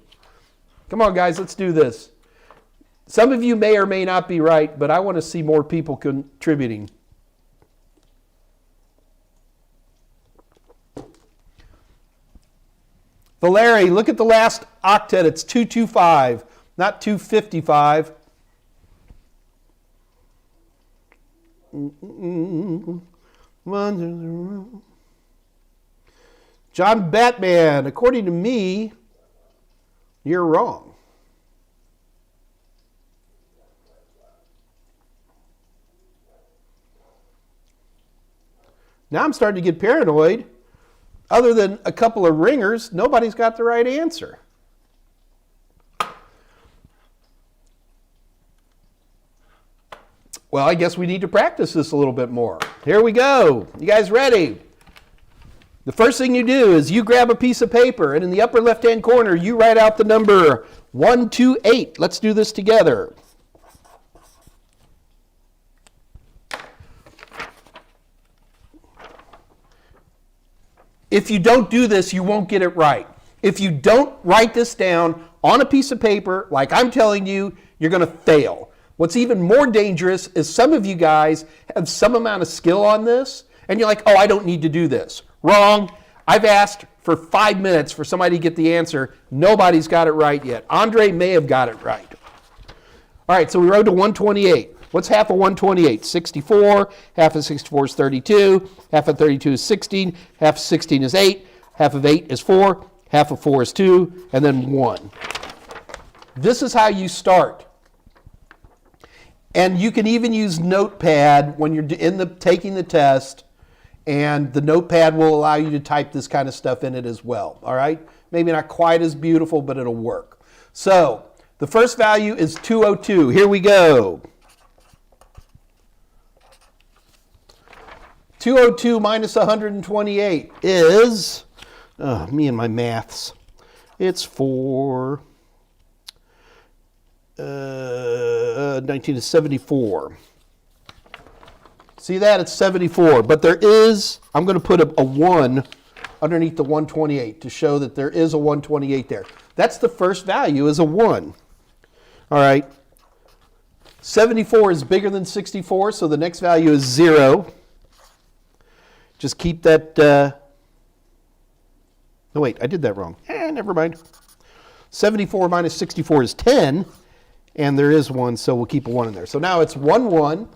Come on, guys, let's do this. Some of you may or may not be right, but I want to see more people contributing. Valeri, look at the last octet. It's 225, not 255. John Batman, according to me, you're wrong. Now I'm starting to get paranoid other than a couple of ringers, nobody's got the right answer. Well, I guess we need to practice this a little bit more. Here we go. You guys ready? The first thing you do is you grab a piece of paper, and in the upper left-hand corner, you write out the number 128. Let's do this together. If you don't do this, you won't get it right. If you don't write this down on a piece of paper, like I'm telling you, you're going to fail. What's even more dangerous is some of you guys have some amount of skill on this, and you're like, oh, I don't need to do this. Wrong. I've asked for 5 minutes for somebody to get the answer. Nobody's got it right yet. Andre may have got it right. All right, so we wrote to 128. What's half of 128? 64. Half of 64 is 32. Half of 32 is 16. Half of 16 is 8. Half of 8 is 4. Half of 4 is 2. And then 1. This is how you start. And you can even use Notepad when you're taking the test, and the Notepad will allow you to type this kind of stuff in it as well. All right? Maybe not quite as beautiful, but it'll work. So the first value is 202. Here we go. 202 minus 128 is, me and my maths, it's 4. 19 is 74. See that? It's 74. But there is, I'm going to put a 1 underneath the 128 to show that there is a 128 there. That's the first value, is a 1. All right. 74 is bigger than 64, so the next value is 0. Just keep that. No, wait, I did that wrong. Never mind. 74 minus 64 is 10. And there is 1, so we'll keep a 1 in there. So now it's 1, 1.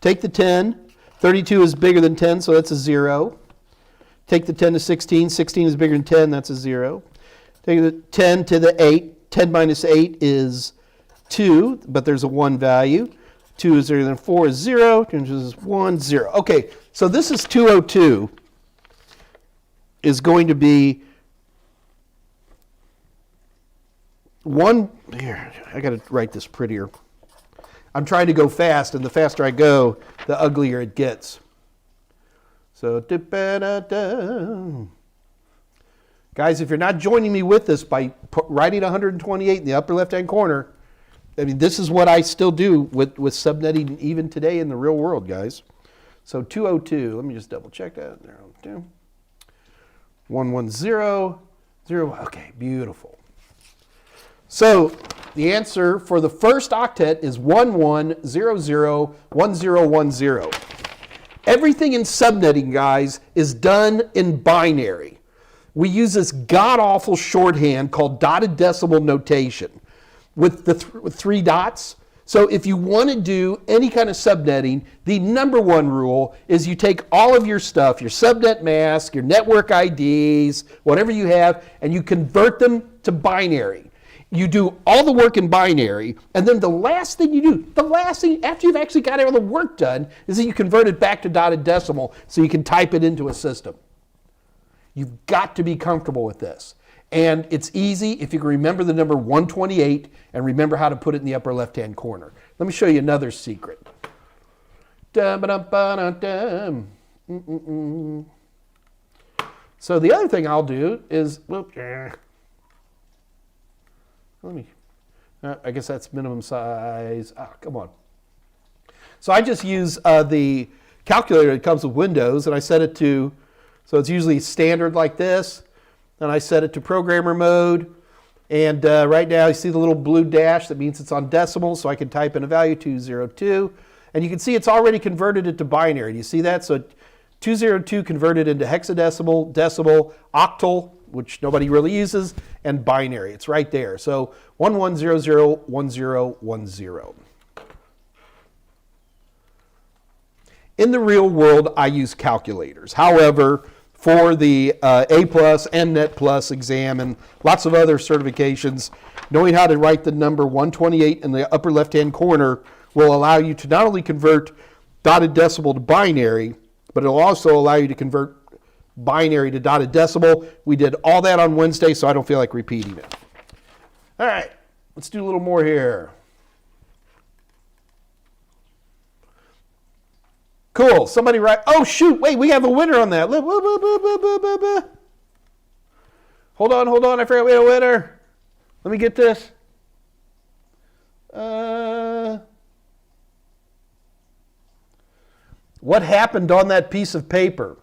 Take the 10. 32 is bigger than 10, so that's a 0. Take the 10 to 16. 16 is bigger than 10, that's a 0. Take the 10 to the 8. 10 minus 8 is 2, but there's a 1 value. 2 is bigger than 4 is 0. 2 is 1, 0. Okay, so this is 202 is going to be 1, here, I got to write this prettier. I'm trying to go fast, and the faster I go, the uglier it gets. So, guys, if you're not joining me with this by writing 128 in the upper left-hand corner, I mean, this is what I still do with subnetting even today in the real world, guys. So 202, let me just double check that. 110, 0, okay, beautiful. So the answer for the first octet is 11001010. Everything in subnetting, guys, is done in binary. We use this god-awful shorthand called dotted decimal notation with with 3 dots. So if you want to do any kind of subnetting, the number 1 rule is you take all of your stuff, your subnet mask, your network IDs, whatever you have, and you convert them to binary. You do all the work in binary, and then the last thing you do, after you've actually got all the work done, is that you convert it back to dotted decimal so you can type it into a system. You've got to be comfortable with this. And it's easy if you can remember the number 128 and remember how to put it in the upper left-hand corner. Let me show you another secret. So the other thing I'll do is, I guess that's minimum size. Come on. So I just use the calculator that comes with Windows, and I set it to, so it's usually standard like this, and I set it to programmer mode. And right now you see the little blue dash, that means it's on decimal, so I can type in a value, 202. And you can see it's already converted it to binary. Do you see that? So 202 converted into hexadecimal, decimal, octal, which nobody really uses, and binary. It's right there. So 11001010. In the real world, I use calculators. However, for the A+, and Net Plus exam, and lots of other certifications, knowing how to write the number 128 in the upper left-hand corner will allow you to not only convert dotted decimal to binary, but it'll also allow you to convert binary to dotted decimal. We did all that on Wednesday, so I don't feel like repeating it. All right, let's do a little more here. Cool. Somebody write. Oh, shoot. Wait, we have a winner on that. Hold on. I forgot we had a winner. Let me get this. What happened on that piece of paper?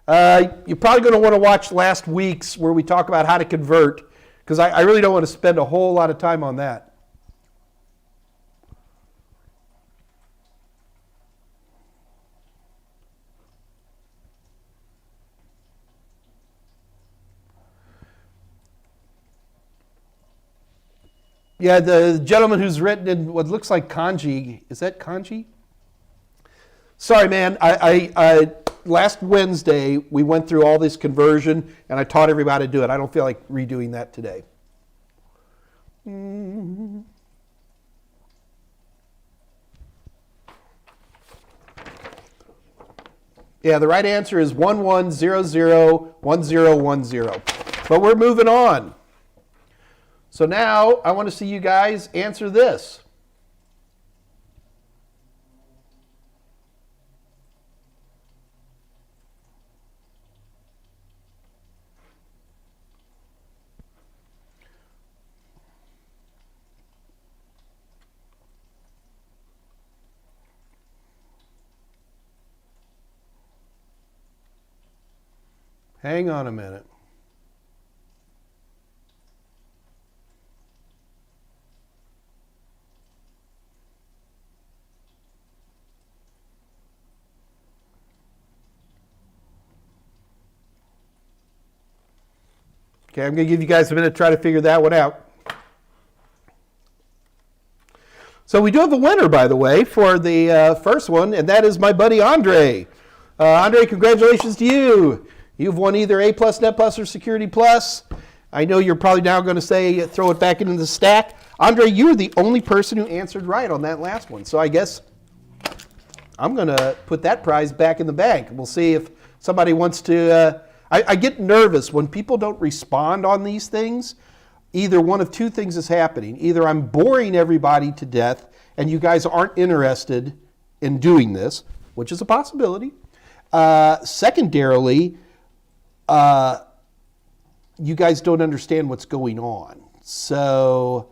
You're probably going to want to watch last week's where we talk about how to convert, because I really don't want to spend a whole lot of time on that. Yeah, the gentleman who's written in what looks like kanji, is that kanji? Sorry, man. I last Wednesday we went through all this conversion and I taught everybody how to do it. I don't feel like redoing that today. Yeah, the right answer is 11001010. But we're moving on. So now I want to see you guys answer this. Hang on a minute. Okay, I'm going to give you guys a minute to try to figure that one out. So we do have a winner, by the way, for the first one, and that is my buddy Andre. Andre, congratulations to you. You've won either A+, Net Plus, or Security Plus. I know you're probably now going to say throw it back into the stack. Andre, you were the only person who answered right on that last one. So I guess I'm going to put that prize back in the bank. We'll see if somebody wants to... I get nervous when people don't respond on these things. Either one of two things is happening. Either I'm boring everybody to death and you guys aren't interested in doing this, which is a possibility. Secondarily, you guys don't understand what's going on. So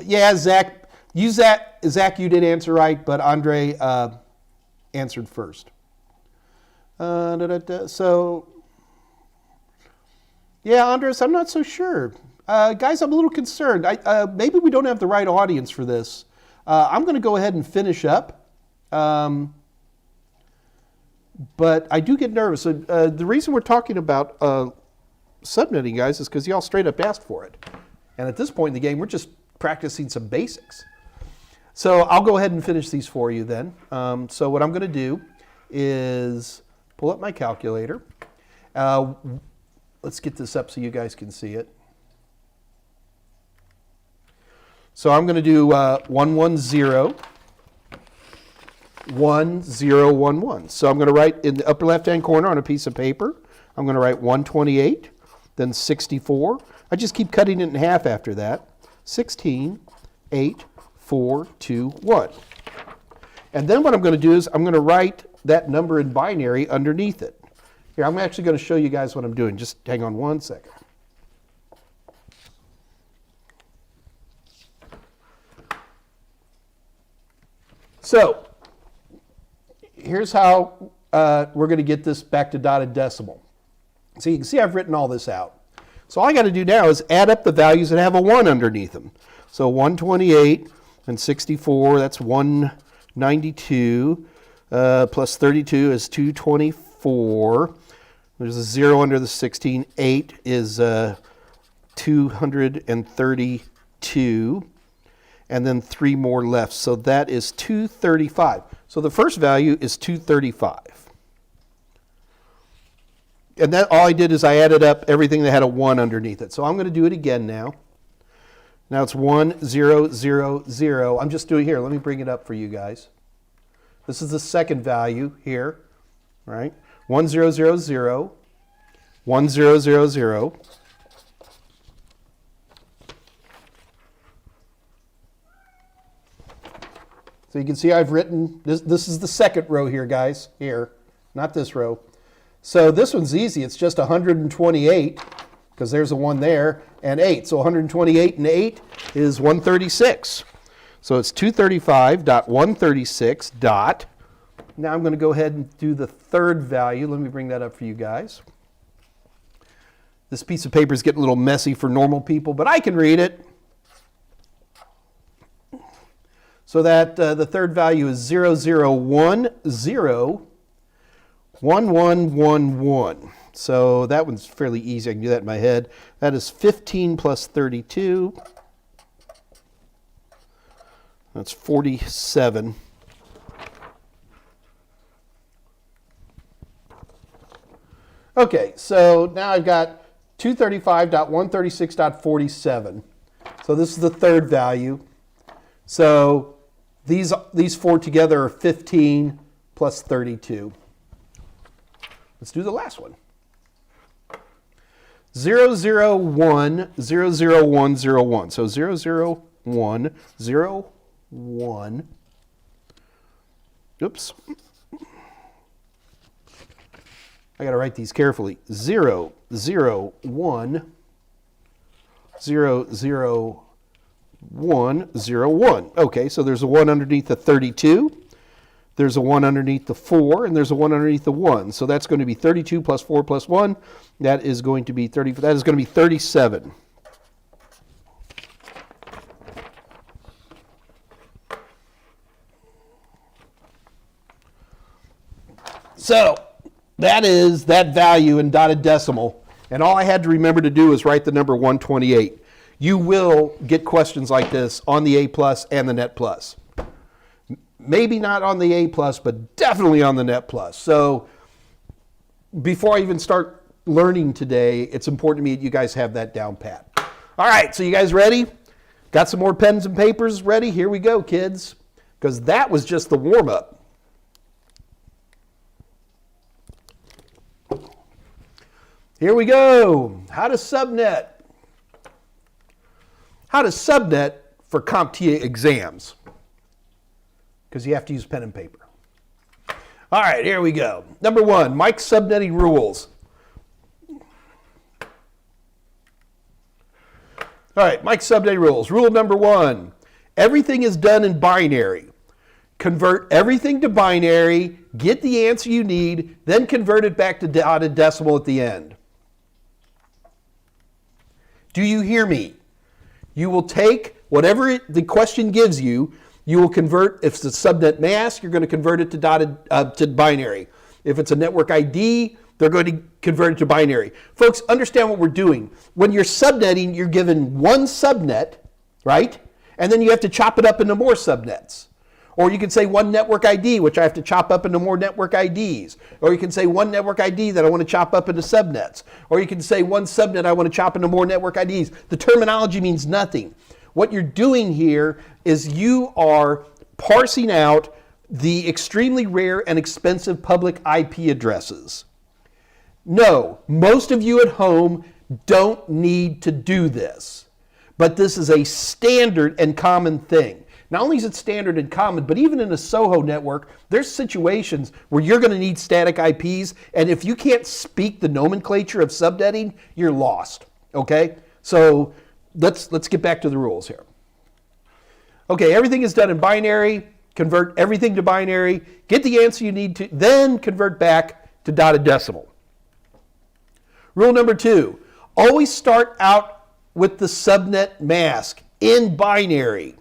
yeah, Zach, Zach, you did answer right, but Andre answered first. So, yeah, Andres, I'm not so sure. Guys, I'm a little concerned. Maybe we don't have the right audience for this. I'm going to go ahead and finish up. But I do get nervous. The reason we're talking about subnetting, guys, is because y'all straight up asked for it. And at this point in the game, we're just practicing some basics. So I'll go ahead and finish these for you then. So what I'm going to do is pull up my calculator. Let's get this up so you guys can see it. So I'm going to do 110, 1011. So I'm going to write in the upper left-hand corner on a piece of paper, I'm going to write 128, then 64. I just keep cutting it in half after that. 16, 8, 4, 2, 1. And then what I'm going to do is I'm going to write that number in binary underneath it. Here, I'm actually going to show you guys what I'm doing. Just hang on one second. So, here's how we're going to get this back to dotted decimal. So you can see I've written all this out. So all I got to do now is add up the values that have a 1 underneath them. So 128 and 64, that's 192. Plus 32 is 224. There's a 0 under the 16. 8 is 232. And then 3 more left. So that is 235. So the first value is 235. And that all I did is I added up everything that had a 1 underneath it. So I'm going to do it again now. Now it's 1000. I'm just doing here. Let me bring it up for you guys. This is the second value here, right? 1000, 1000. So you can see I've written, this is the second row here, guys, here, not this row. So this one's easy. It's just 128, because there's a 1 there, and 8. So 128 and 8 is 136. So it's 235.136 dot. Now I'm going to go ahead and do the third value. Let me bring that up for you guys. This piece of paper is getting a little messy for normal people, but I can read it. So that the third value is 00101111. So that one's fairly easy. I can do that in my head. That is 15 plus 32. That's 47. Okay, so now I've got 235.136.47. So this is the third value. So these four together are 15 plus 32. Let's do the last one. 0010001. So 00101. Oops. I got to write these carefully. 001000101. Okay, so there's a 1 underneath the 32. There's a 1 underneath the 4, and there's a 1 underneath the 1. So that's going to be 32 plus 4 plus 1. That is going to be 30. That is going to be 37. So that is that value in dotted decimal. And all I had to remember to do is write the number 128. You will get questions like this on the A+ and the Net+. Maybe not on the A+, but definitely on the Net+. So before I even start learning today, it's important to me that you guys have that down pat. All right, so you guys ready? Got some more pens and papers ready? Here we go, kids. Because that was just the warm-up. Here we go. How to subnet. How to subnet for CompTIA exams. Because you have to use pen and paper. All right, here we go. Number 1, Mike's subnetting rules. All right, Mike's subnetting rules. Rule number 1, everything is done in binary. Convert everything to binary, get the answer you need, then convert it back to dotted decimal at the end. Do you hear me? You will take whatever the question gives you, you will convert, if it's a subnet mask, you're going to convert it to to binary. If it's a network ID, they're going to convert it to binary. Folks, understand what we're doing. When you're subnetting, you're given one subnet, right? And then you have to chop it up into more subnets. Or you can say one network ID, which I have to chop up into more network IDs. Or you can say one network ID that I want to chop up into subnets. Or you can say one subnet I want to chop into more network IDs. The terminology means nothing. What you're doing here is you are parsing out the extremely rare and expensive public IP addresses. No, most of you at home don't need to do this. But this is a standard and common thing. Not only is it standard and common, but even in a SOHO network, there's situations where you're going to need static IPs, and if you can't speak the nomenclature of subnetting, you're lost, okay? So let's get back to the rules here. Okay, everything is done in binary. Convert everything to binary. Get the answer you need to, then convert back to dotted decimal. Rule number 2, always start out with the subnet mask in binary.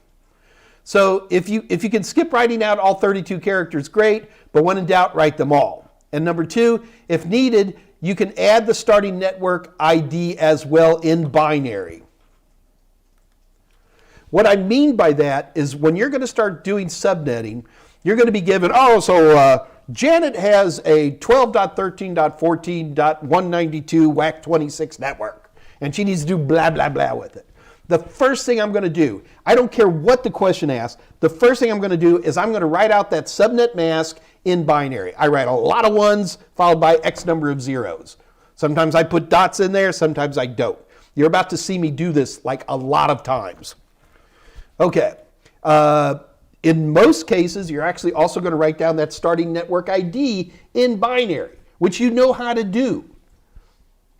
So if you can skip writing out all 32 characters, great, but when in doubt, write them all. And number 2, if needed, you can add the starting network ID as well in binary. What I mean by that is when you're going to start doing subnetting, you're going to be given, Janet has a 12.13.14.192 WAC 26 network, and she needs to do blah, blah, blah with it. The first thing I'm going to do, I don't care what the question asks, the first thing I'm going to do is I'm going to write out that subnet mask in binary. I write a lot of ones followed by X number of zeros. Sometimes I put dots in there, sometimes I don't. You're about to see me do this like a lot of times. Okay. In most cases, you're actually also going to write down that starting network ID in binary, which you know how to do,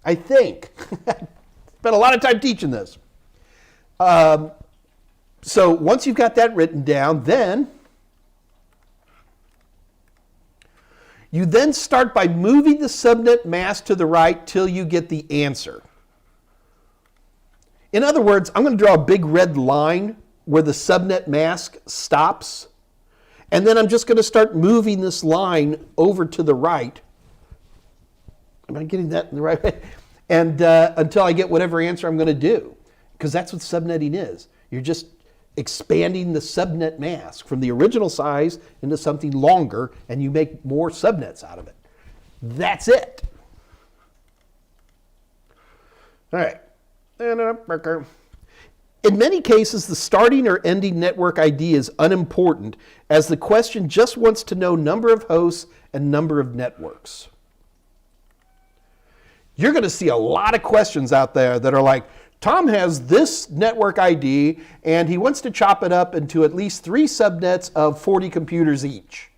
I think. Spent a lot of time teaching this. So once you've got that written down, then you then start by moving the subnet mask to the right till you get the answer. In other words, I'm going to draw a big red line where the subnet mask stops, and then I'm just going to start moving this line over to the right. Am I getting that in the right way? And until I get whatever answer I'm going to do, because that's what subnetting is. You're just expanding the subnet mask from the original size into something longer, and you make more subnets out of it. That's it. All right. In many cases, the starting or ending network ID is unimportant, as the question just wants to know number of hosts and number of networks. You're going to see a lot of questions out there that are like, Tom has this network ID, and he wants to chop it up into at least 3 subnets of 40 computers each.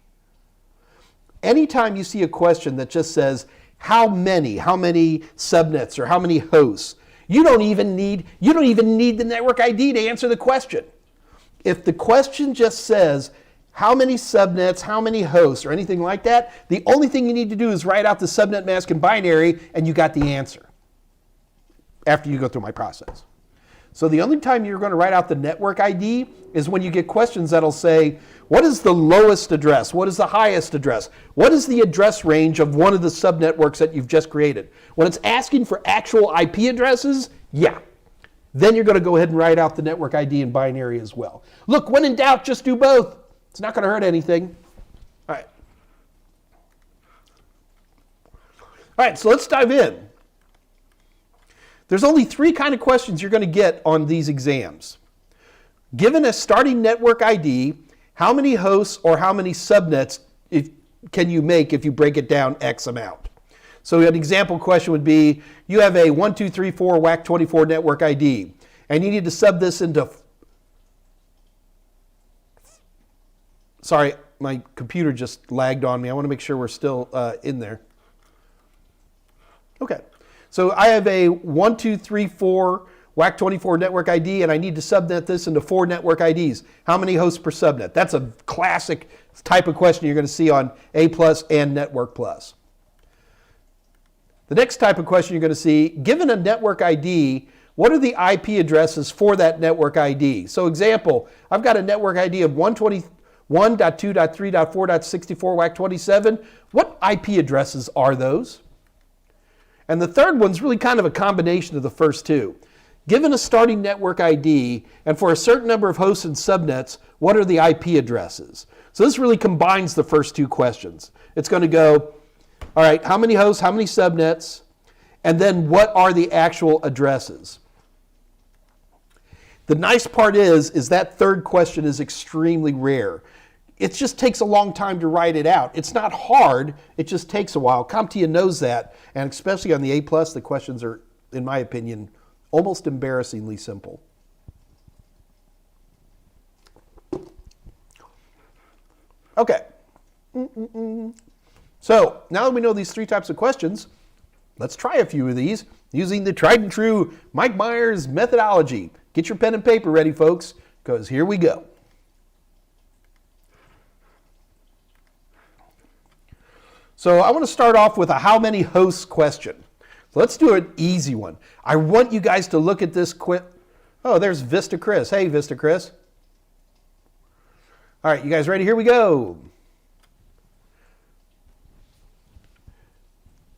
Anytime you see a question that just says, how many subnets or how many hosts, you don't even need the network ID to answer the question. If the question just says, how many subnets, how many hosts, or anything like that, the only thing you need to do is write out the subnet mask in binary, and you got the answer after you go through my process. So the only time you're going to write out the network ID is when you get questions that'll say, what is the lowest address? What is the highest address? What is the address range of one of the subnetworks that you've just created? When it's asking for actual IP addresses, yeah. Then you're going to go ahead and write out the network ID in binary as well. Look, when in doubt, just do both. It's not going to hurt anything. All right, so let's dive in. There's only 3 kind of questions you're going to get on these exams. Given a starting network ID, how many hosts or how many subnets can you make if you break it down X amount? So an example question would be, you have a 1234 WAC24 network ID, and you need to sub this into... Sorry, my computer just lagged on me. I want to make sure we're still in there. Okay. So I have a 1234 WAC24 network ID, and I need to subnet this into 4 network IDs. How many hosts per subnet? That's a classic type of question you're going to see on A+ and Network+. The next type of question you're going to see, given a network ID, what are the IP addresses for that network ID? So example, I've got a network ID of 121.2.3.4.64 WAC27. What IP addresses are those? And the third one's really kind of a combination of the first 2. Given a starting network ID, and for a certain number of hosts and subnets, what are the IP addresses? So this really combines the first 2 questions. It's going to go, all right, how many hosts, how many subnets, and then what are the actual addresses? The nice part is that third question is extremely rare. It just takes a long time to write it out. It's not hard, it just takes a while. CompTIA knows that, and especially on the A+, the questions are, in my opinion, almost embarrassingly simple. Okay. So now that we know these 3 types of questions, let's try a few of these using the tried and true Mike Meyers methodology. Get your pen and paper ready, folks, because here we go. So I want to start off with a how many hosts question. So let's do an easy one. I want you guys to look at this quick. Oh, there's Vista Chris. Hey, Vista Chris. All right, you guys ready? Here we go.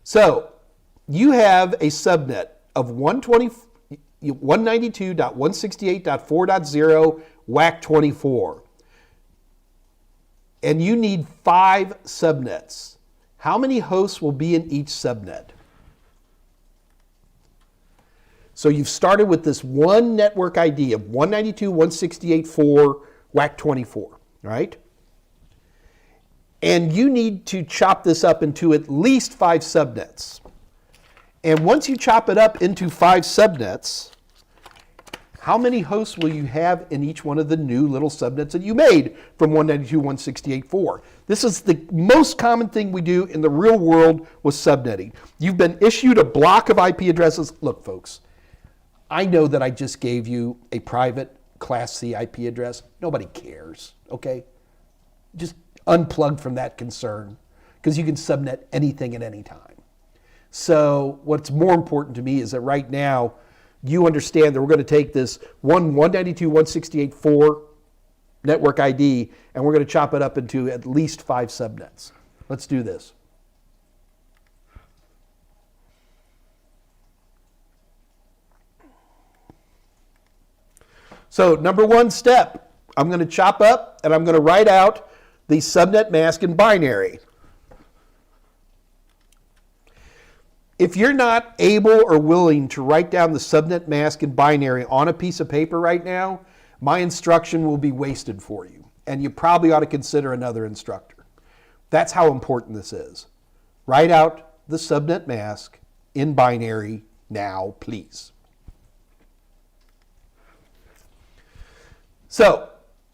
So you have a subnet of 192.168.4.0 WAC24. And you need 5 subnets. How many hosts will be in each subnet? So you've started with this one network ID of 192.168.4 WAC24, right? And you need to chop this up into at least 5 subnets. And once you chop it up into 5 subnets, how many hosts will you have in each one of the new little subnets that you made from 192.168.4? This is the most common thing we do in the real world with subnetting. You've been issued a block of IP addresses. Look, folks, I know that I just gave you a private Class C IP address. Nobody cares, okay? Just unplug from that concern, because you can subnet anything at any time. So what's more important to me is that right now you understand that we're going to take this 192.168.4 network ID and we're going to chop it up into at least 5 subnets. Let's do this. So number 1 step, I'm going to chop up and I'm going to write out the subnet mask in binary. If you're not able or willing to write down the subnet mask in binary on a piece of paper right now, my instruction will be wasted for you. And you probably ought to consider another instructor. That's how important this is. Write out the subnet mask in binary now, please. So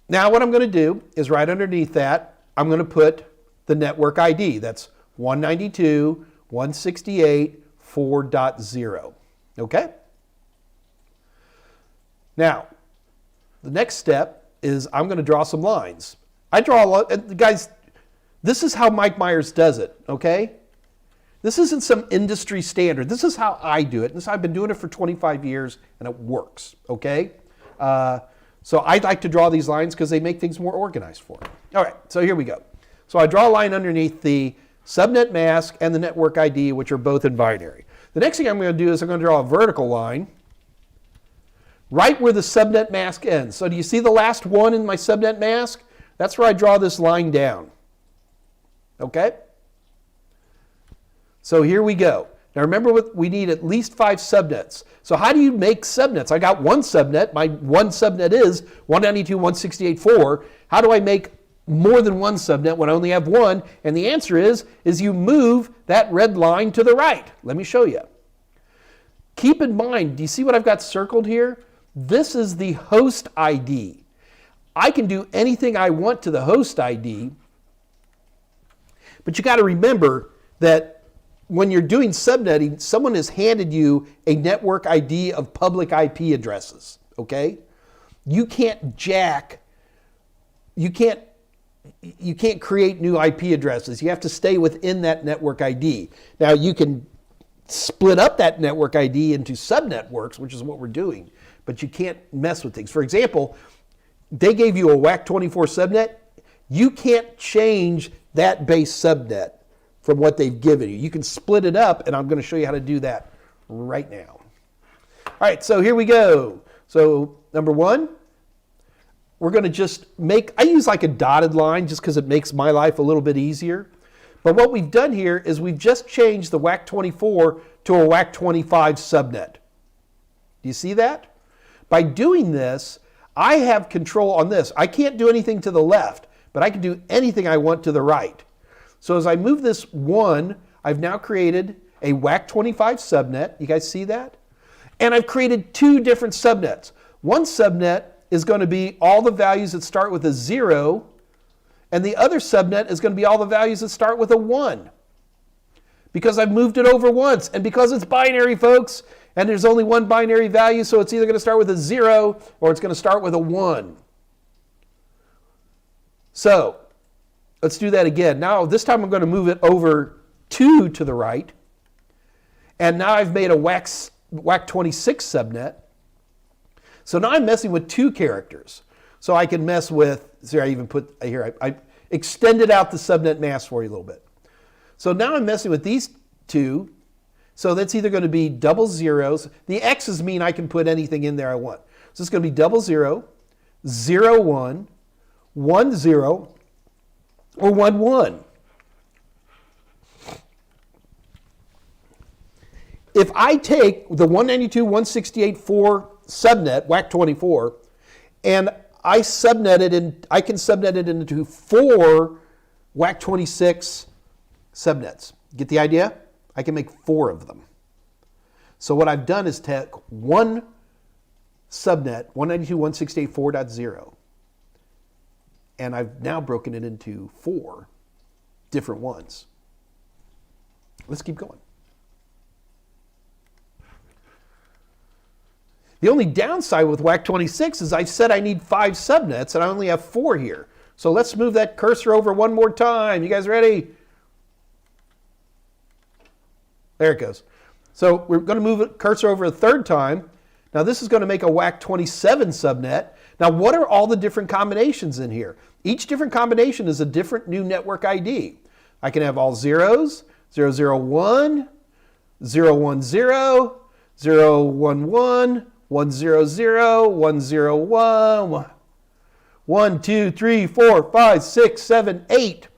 now what I'm going to do is right underneath that, I'm going to put the network ID. That's 192.168.4.0. Okay? Now, the next step is I'm going to draw some lines. I draw a lot, guys, this is how Mike Meyers does it, okay? This isn't some industry standard. This is how I do it. I've been doing it for 25 years and it works, okay? So I like to draw these lines because they make things more organized for me. All right, so here we go. So I draw a line underneath the subnet mask and the network ID, which are both in binary. The next thing I'm going to do is I'm going to draw a vertical line right where the subnet mask ends. So do you see the last one in my subnet mask? That's where I draw this line down. Okay? So here we go. Now remember, we need at least 5 subnets. So how do you make subnets? I got one subnet. My one subnet is 192.168.4. How do I make more than one subnet when I only have one? And the answer is you move that red line to the right. Let me show you. Keep in mind, do you see what I've got circled here? This is the host ID. I can do anything I want to the host ID, but you got to remember that when you're doing subnetting, someone has handed you a network ID of public IP addresses, okay? You can't create new IP addresses. You have to stay within that network ID. Now you can split up that network ID into subnetworks, which is what we're doing, but you can't mess with things. For example, they gave you a WAC24 subnet. You can't change that base subnet from what they've given you. You can split it up, and I'm going to show you how to do that right now. All right, so here we go. So number 1, we're going to just I use like a dotted line just because it makes my life a little bit easier. But what we've done here is we've just changed the WAC24 to a WAC25 subnet. Do you see that? By doing this, I have control on this. I can't do anything to the left, but I can do anything I want to the right. So as I move this 1, I've now created a WAC25 subnet. You guys see that? And I've created 2 different subnets. One subnet is going to be all the values that start with a 0, and the other subnet is going to be all the values that start with a 1. Because I've moved it over once, and because it's binary, folks, and there's only one binary value, so it's either going to start with a 0 or it's going to start with a 1. So let's do that again. Now, this time I'm going to move it over 2 to the right. And now I've made a WAC26 subnet. So now I'm messing with 2 characters. So I can mess with, see, I even put here, I extended out the subnet mask for you a little bit. So now I'm messing with these 2. So that's either going to be double zeros. The X's mean I can put anything in there I want. So it's going to be 00, 01, 10, or 11. If I take the 192.168.4 subnet, WAC24, and I can subnet it into 4 WAC 26 subnets. Get the idea? I can make 4 of them. So what I've done is take one subnet, 192.168.4.0, and I've now broken it into 4 different ones. Let's keep going. The only downside with WAC 26 is I said I need 5 subnets and I only have 4 here. So let's move that cursor over one more time. You guys ready? There it goes. So we're going to move the cursor over a third time. Now this is going to make a WAC 27 subnet. Now what are all the different combinations in here? Each different combination is a different new network ID. I can have all zeros, 001, 010, 011, 100, 101, 1, 2, 3, 4, 5, 6, 7, 8.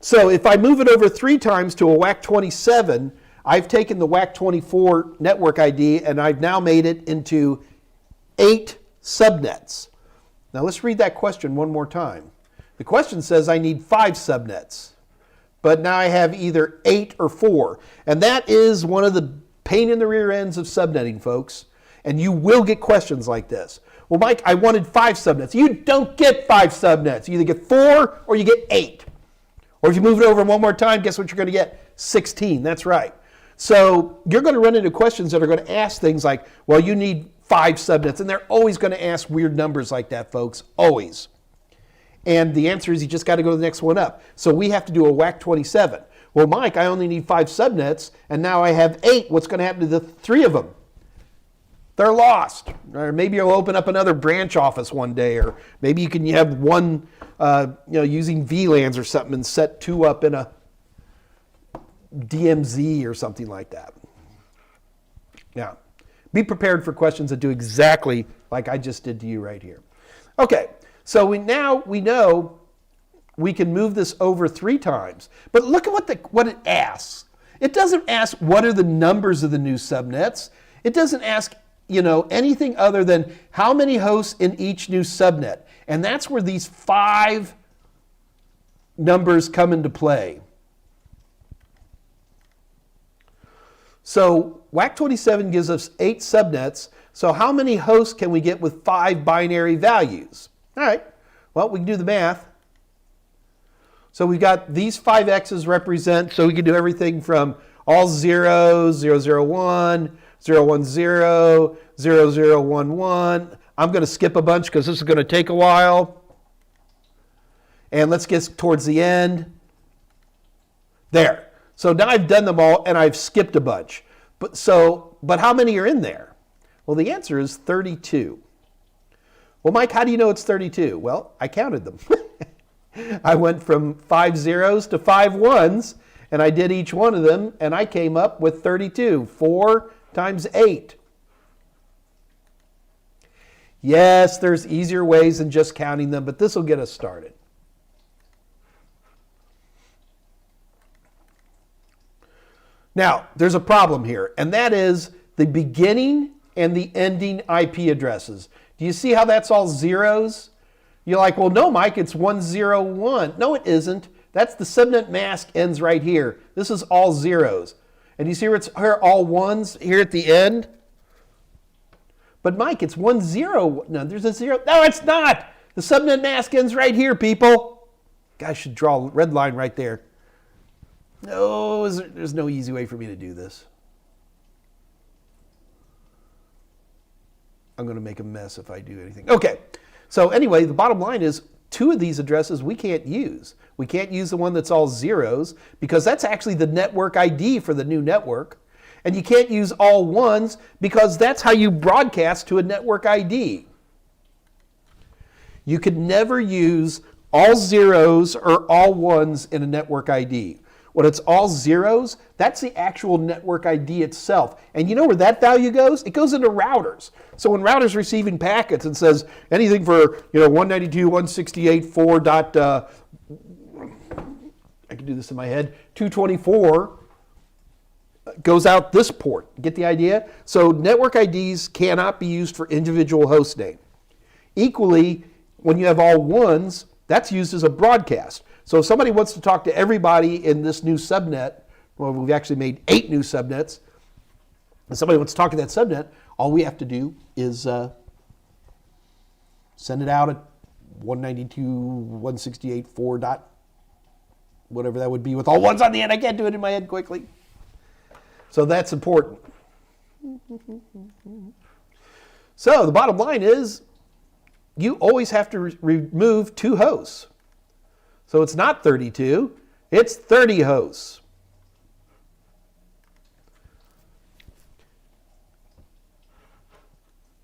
So if I move it over 3 times to a WAC 27, I've taken the WAC 24 network ID and I've now made it into 8 subnets. Now let's read that question one more time. The question says I need 5 subnets, but now I have either 8 or 4. And that is one of the pain in the rear ends of subnetting, folks. And you will get questions like this. Well, Mike, I wanted 5 subnets. You don't get 5 subnets. You either get 4 or you get 8. Or if you move it over one more time, guess what you're going to get? 16. That's right. So you're going to run into questions that are going to ask things like, well, you need 5 subnets. And they're always going to ask weird numbers like that, folks. Always. And the answer is you just got to go to the next one up. So we have to do a WAC 27. Well, Mike, I only need 5 subnets, and now I have 8. What's going to happen to the 3 of them? They're lost. Or maybe you'll open up another branch office one day, or maybe you can have one using VLANs or something and set 2 up in a DMZ or something like that. Now, be prepared for questions that do exactly like I just did to you right here. Okay, so we know we can move this over 3 times. But look at what it asks. It doesn't ask what are the numbers of the new subnets. It doesn't ask anything other than how many hosts in each new subnet. And that's where these 5 numbers come into play. So WAC 27 gives us 8 subnets. So how many hosts can we get with 5 binary values? All right, well, we can do the math. So we've got these 5 X's represent, so we can do everything from all zeros, 001, 010, 0011. I'm going to skip a bunch because this is going to take a while. And let's get towards the end. There. So now I've done them all and I've skipped a bunch. But how many are in there? Well, the answer is 32. Well, Mike, how do you know it's 32? Well, I counted them. I went from 5 zeros to 5 ones, and I did each one of them, and I came up with 32. 4 times 8. Yes, there's easier ways than just counting them, but this will get us started. Now, there's a problem here, and that is the beginning and the ending IP addresses. Do you see how that's all zeros? You're like, well, no, Mike, it's 101. No, it isn't. That's the subnet mask ends right here. This is all zeros. And you see where it's all ones here at the end? But Mike, it's 10. No, there's a 0. No, it's not. The subnet mask ends right here, people. Guys should draw a red line right there. No, there's no easy way for me to do this. I'm going to make a mess if I do anything. Okay. So anyway, the bottom line is 2 of these addresses we can't use. We can't use the one that's all zeros because that's actually the network ID for the new network. And you can't use all ones because that's how you broadcast to a network ID. You could never use all zeros or all ones in a network ID. When it's all zeros, that's the actual network ID itself. And you know where that value goes? It goes into routers. So when routers receiving packets and says anything for 192.168.4. I can do this in my head. 224 goes out this port. Get the idea? So network IDs cannot be used for individual host name. Equally, when you have all ones, That's used as a broadcast. So if somebody wants to talk to everybody in this new subnet, well, we've actually made 8 new subnets. If somebody wants to talk to that subnet, all we have to do is send it out at 192.168.4 dot, whatever that would be with all ones on the end. I can't do it in my head quickly. So that's important. So the bottom line is you always have to remove 2 hosts. So it's not 32, it's 30 hosts.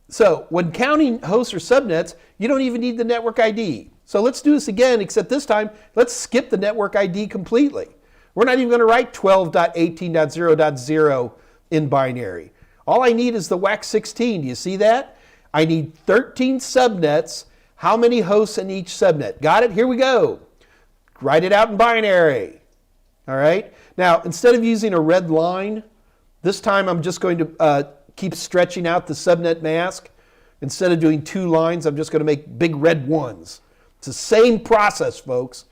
So when counting hosts or subnets, you don't even need the network ID. So let's do this again, except this time, let's skip the network ID completely. We're not even going to write 12.18.0.0 in binary. All I need is the WAC 16. Do you see that? I need 13 subnets. How many hosts in each subnet? Got it? Here we go. Write it out in binary. All right? Now, instead of using a red line, this time I'm just going to keep stretching out the subnet mask. Instead of doing 2 lines, I'm just going to make big red ones. It's the same process, folks.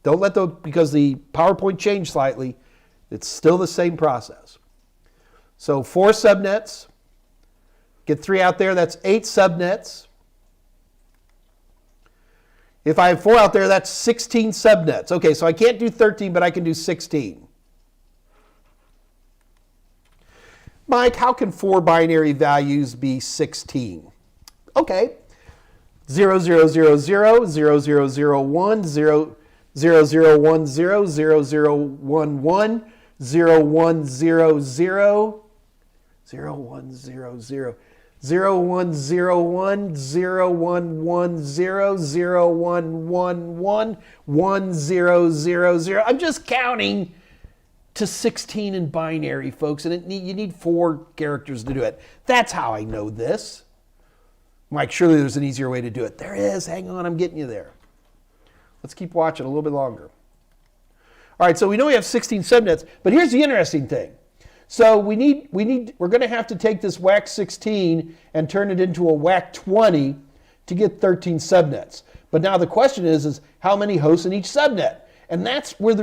Don't let because the PowerPoint changed slightly, it's still the same process. So 4 subnets, get 3 out there, that's 8 subnets. If I have 4 out there, that's 16 subnets. Okay, so I can't do 13, but I can do 16. Mike, how can 4 binary values be 16? Okay, 0000, 0001, 0010, 0011, 0100, 0100, 0100, 0101, 0110, 0111, 1000. I'm just counting to 16 in binary, folks, and you need 4 characters to do it. That's how I know this. Mike, surely there's an easier way to do it. There is. Hang on, I'm getting you there. Let's keep watching a little bit longer. All right, so we know we have 16 subnets, but here's the interesting thing. So we're going to have to take this WAC 16 and turn it into a WAC 20 to get 13 subnets. But now the question is how many hosts in each subnet? And that's where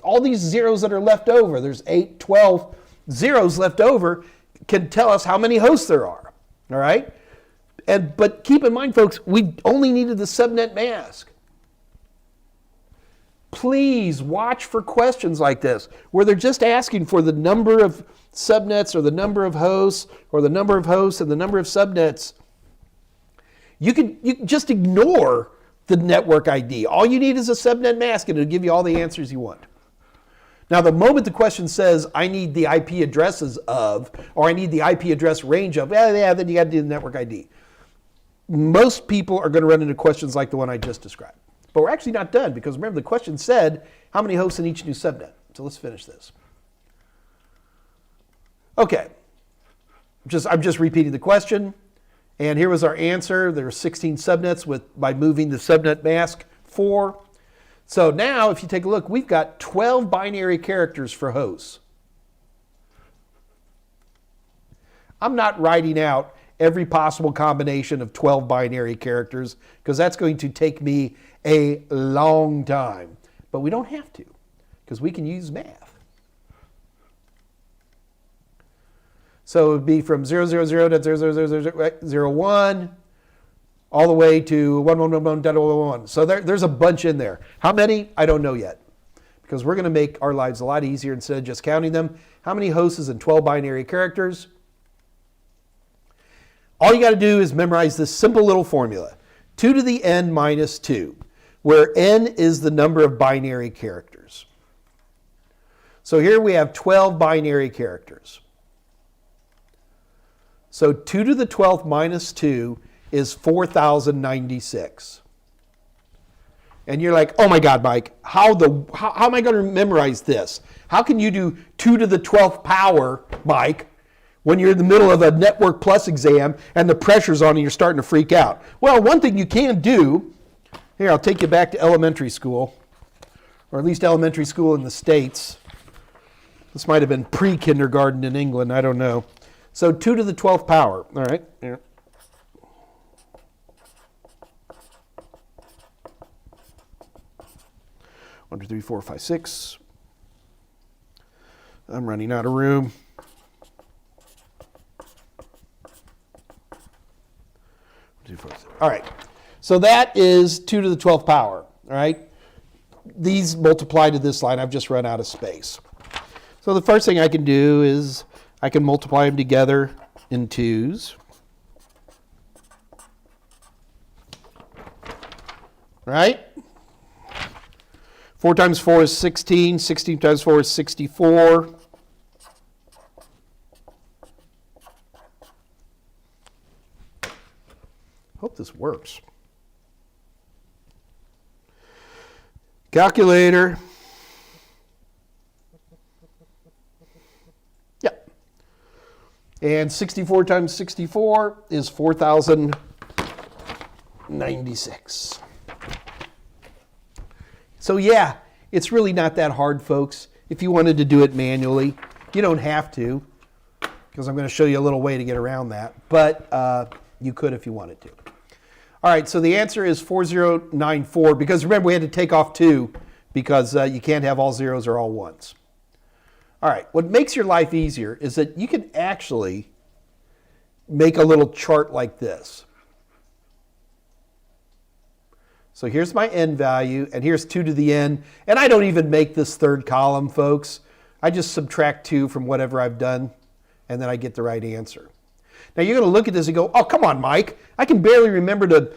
all these zeros that are left over, there's 8, 12 zeros left over, can tell us how many hosts there are. All right? But keep in mind, folks, we only needed the subnet mask. Please watch for questions like this, where they're just asking for the number of subnets or the number of hosts or the number of hosts and the number of subnets. You can just ignore the network ID. All you need is a subnet mask and it'll give you all the answers you want. Now, the moment the question says, I need the IP addresses of, or I need the IP address range of, yeah, then you got to do the network ID. Most people are going to run into questions like the one I just described. But we're actually not done, because remember the question said how many hosts in each new subnet. So let's finish this. Okay, I'm just repeating the question. And here was our answer. There are 16 subnets by moving the subnet mask 4. So now if you take a look, we've got 12 binary characters for hosts. I'm not writing out every possible combination of 12 binary characters, because that's going to take me a long time. But we don't have to, because we can use math. So it would be from 000.000.00001 all the way to 1111.11. So there's a bunch in there. How many? I don't know yet, because we're going to make our lives a lot easier instead of just counting them. How many hosts is in 12 binary characters? All you got to do is memorize this simple little formula. 2 to the n minus 2, where n is the number of binary characters. So here we have 12 binary characters. So 2 to the 12th minus 2 is 4,096. And you're like, oh my God, Mike, how am I going to memorize this? How can you do 2 to the 12th power, Mike, when you're in the middle of a Network Plus exam and the pressure's on and you're starting to freak out? Well, one thing you can do, here, I'll take you back to elementary school, or at least elementary school in the States. This might have been pre-kindergarten in England, I don't know. So 2 to the 12th power, all right? Here. 1, 2, 3, 4, 5, 6. I'm running out of room. 1, 2, 4, 6. All right. So that is 2 to the 12th power. All right. These multiply to this line. I've just run out of space. So the first thing I can do is I can multiply them together in 2s. Right? 4 times 4 is 16. 16 times 4 is 64. Hope this works. Calculator. Yep. And 64 times 64 is 4,096. So yeah, it's really not that hard, folks. If you wanted to do it manually, you don't have to, because I'm going to show you a little way to get around that. But you could if you wanted to. All right, so the answer is 4094, because remember we had to take off 2 because you can't have all zeros or all ones. All right, what makes your life easier is that you can actually make a little chart like this. So here's my n value, and here's 2 to the n. And I don't even make this third column, folks. I just subtract 2 from whatever I've done, and then I get the right answer. Now you're going to look at this and go, oh, come on, Mike. I can barely remember to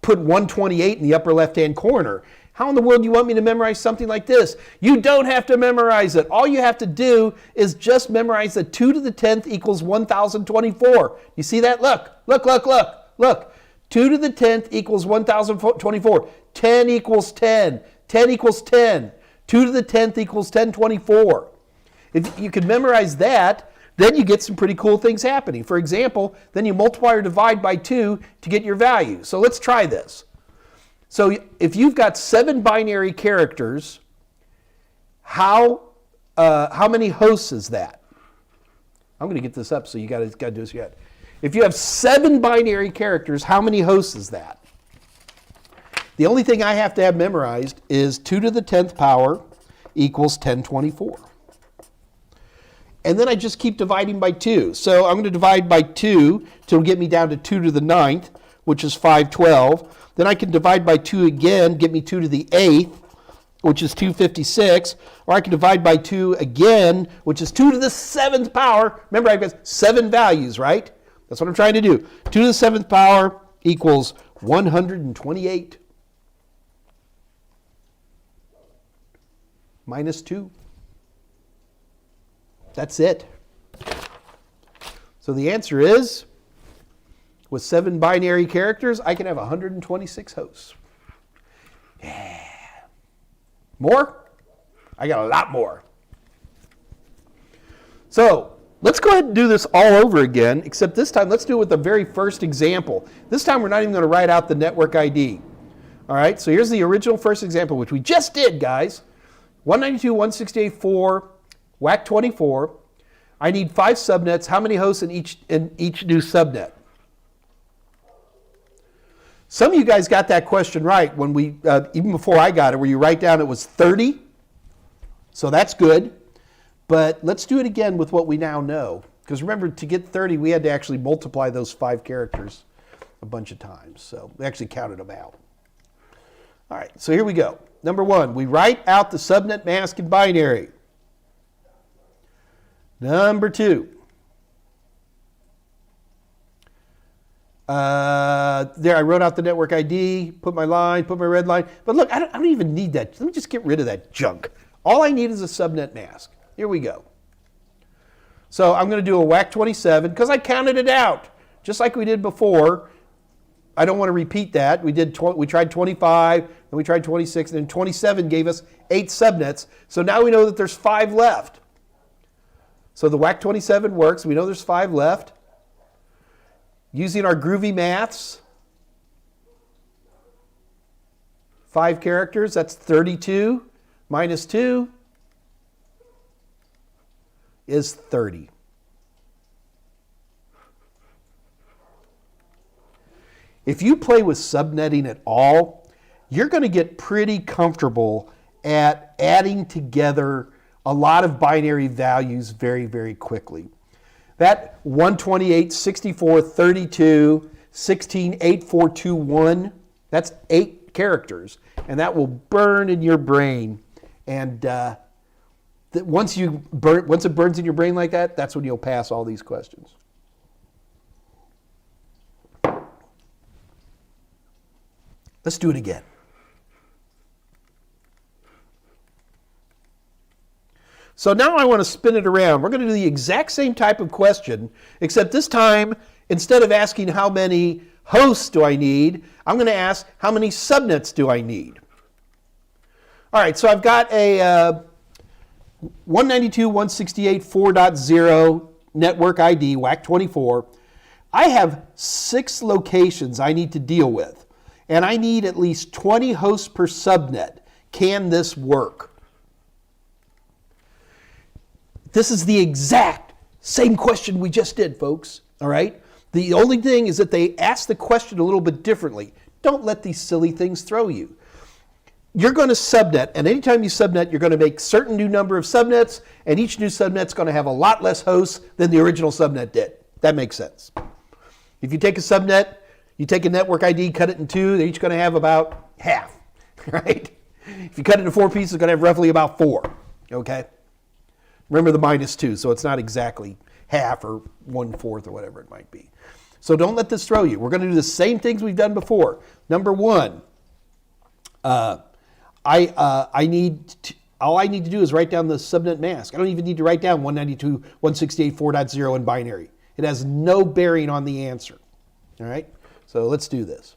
put 128 in the upper left-hand corner. How in the world do you want me to memorize something like this? You don't have to memorize it. All you have to do is just memorize that 2 to the 10th equals 1,024. You see that? Look, look, look, look, look. 2 to the 10th equals 1,024. 10 equals 10. 10 equals 10. 2 to the 10th equals 1024. If you can memorize that, then you get some pretty cool things happening. For example, then you multiply or divide by 2 to get your value. So let's try this. So if you've got 7 binary characters, how many hosts is that? I'm going to get this up, so you got to do this yet. If you have 7 binary characters, how many hosts is that? The only thing I have to have memorized is 2 to the 10th power equals 1024. And then I just keep dividing by 2. So I'm going to divide by 2 till get me down to 2 to the 9th, which is 512. Then I can divide by 2 again, get me 2 to the 8th, which is 256. Or I can divide by 2 again, which is 2 to the 7th power. Remember, I've got 7 values, right? That's what I'm trying to do. 2 to the 7th power equals 128. Minus 2. That's it. So the answer is, with 7 binary characters, I can have 126 hosts. Yeah. More? I got a lot more. So let's go ahead and do this all over again, except this time let's do it with the very first example. This time we're not even going to write out the network ID. All right, so here's the original first example, which we just did, guys. 192.168.4. WAC 24. I need 5 subnets. How many hosts in each new subnet? Some of you guys got that question right when we, even before I got it, where you write down it was 30. So that's good. But let's do it again with what we now know. Because remember, to get 30, we had to actually multiply those 5 characters a bunch of times. So we actually counted them out. All right, so here we go. Number 1, we write out the subnet mask in binary. Number 2. There, I wrote out the network ID, put my line, put my red line. But look, I don't even need that. Let me just get rid of that junk. All I need is a subnet mask. Here we go. So I'm going to do a WAC 27 because I counted it out. Just like we did before. I don't want to repeat that. We tried 25, then we tried 26, and then 27 gave us 8 subnets. So now we know that there's 5 left. So the WAC 27 works. We know there's 5 left. Using our groovy maths, 5 characters, that's 32 minus 2 is 30. If you play with subnetting at all, you're going to get pretty comfortable at adding together a lot of binary values very, very quickly. That 128, 64, 32, 16, 8, 4, 2, 1, that's 8 characters. And that will burn in your brain. And once it burns in your brain like that, that's when you'll pass all these questions. Let's do it again. So now I want to spin it around. We're going to do the exact same type of question, except this time, instead of asking how many hosts do I need, I'm going to ask how many subnets do I need. All right, so I've got a 192.168.4.0 network ID, WAC24. I have 6 locations I need to deal with, and I need at least 20 hosts per subnet. Can this work? This is the exact same question we just did, folks. All right? The only thing is that they ask the question a little bit differently. Don't let these silly things throw you. You're going to subnet, and anytime you subnet, you're going to make certain new number of subnets, and each new subnet's going to have a lot less hosts than the original subnet did. That makes sense. If you take a subnet, you take a network ID, cut it in 2, they're each going to have about half, right? If you cut it into 4 pieces, it's going to have roughly about 4, okay? Remember the -2, so it's not exactly half or 1/4 or whatever it might be. So don't let this throw you. We're going to do the same things we've done before. Number 1, all I need to do is write down the subnet mask. I don't even need to write down 192.168.4.0 in binary. It has no bearing on the answer. All right? So let's do this.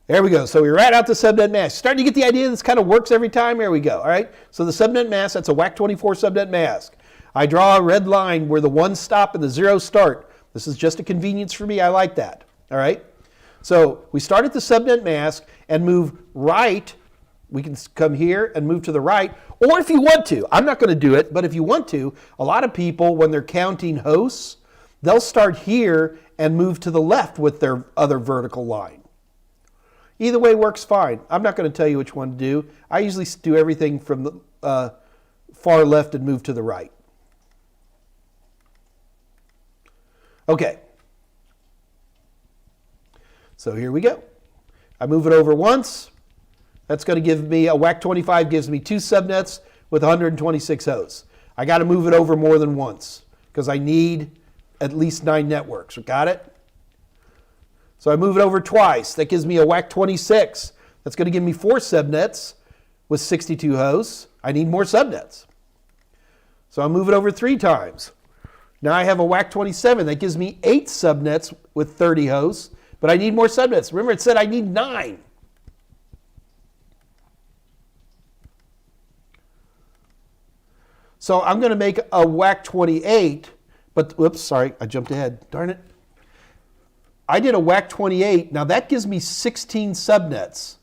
There we go. So we write out the subnet mask. Starting to get the idea this kind of works every time? Here we go. All right? So the subnet mask, that's a WAC24 subnet mask. I draw a red line where the 1s stop and the 0s start. This is just a convenience for me. I like that. All right? So we start at the subnet mask and move right. We can come here and move to the right. Or if you want to, I'm not going to do it, but if you want to, a lot of people, when they're counting hosts, they'll start here and move to the left with their other vertical line. Either way works fine. I'm not going to tell you which one to do. I usually do everything from the far left and move to the right. Okay. So here we go. I move it over once. That's going to give me, a WAC25 gives me 2 subnets with 126 hosts. I got to move it over more than once because I need at least 9 networks. Got it? So I move it over twice. That gives me a WAC26. That's going to give me 4 subnets with 62 hosts. I need more subnets. So I move it over 3 times. Now I have a WAC27. That gives me 8 subnets with 30 hosts, but I need more subnets. Remember, it said I need 9. So I'm going to make a WAC28, but, whoops, sorry, I jumped ahead. Darn it. I did a WAC28. Now that gives me 16 subnets.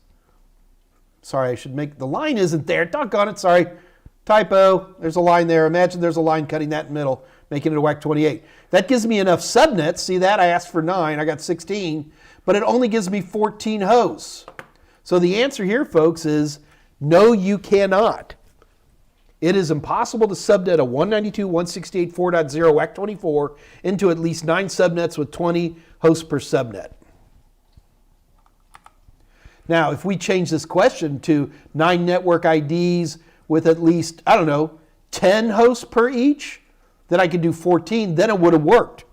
Sorry, I should make, the line isn't there. Doggone it, sorry. Typo, there's a line there. Imagine there's a line cutting that in the middle, making it a WAC28. That gives me enough subnets. See that? I asked for 9, I got 16, but it only gives me 14 hosts. So the answer here, folks, is no, you cannot. It is impossible to subnet a 192.168.4.0 WAC24 into at least 9 subnets with 20 hosts per subnet. Now, if we change this question to 9 network IDs with at least, 10 hosts per each, then I could do 14, then it would have worked.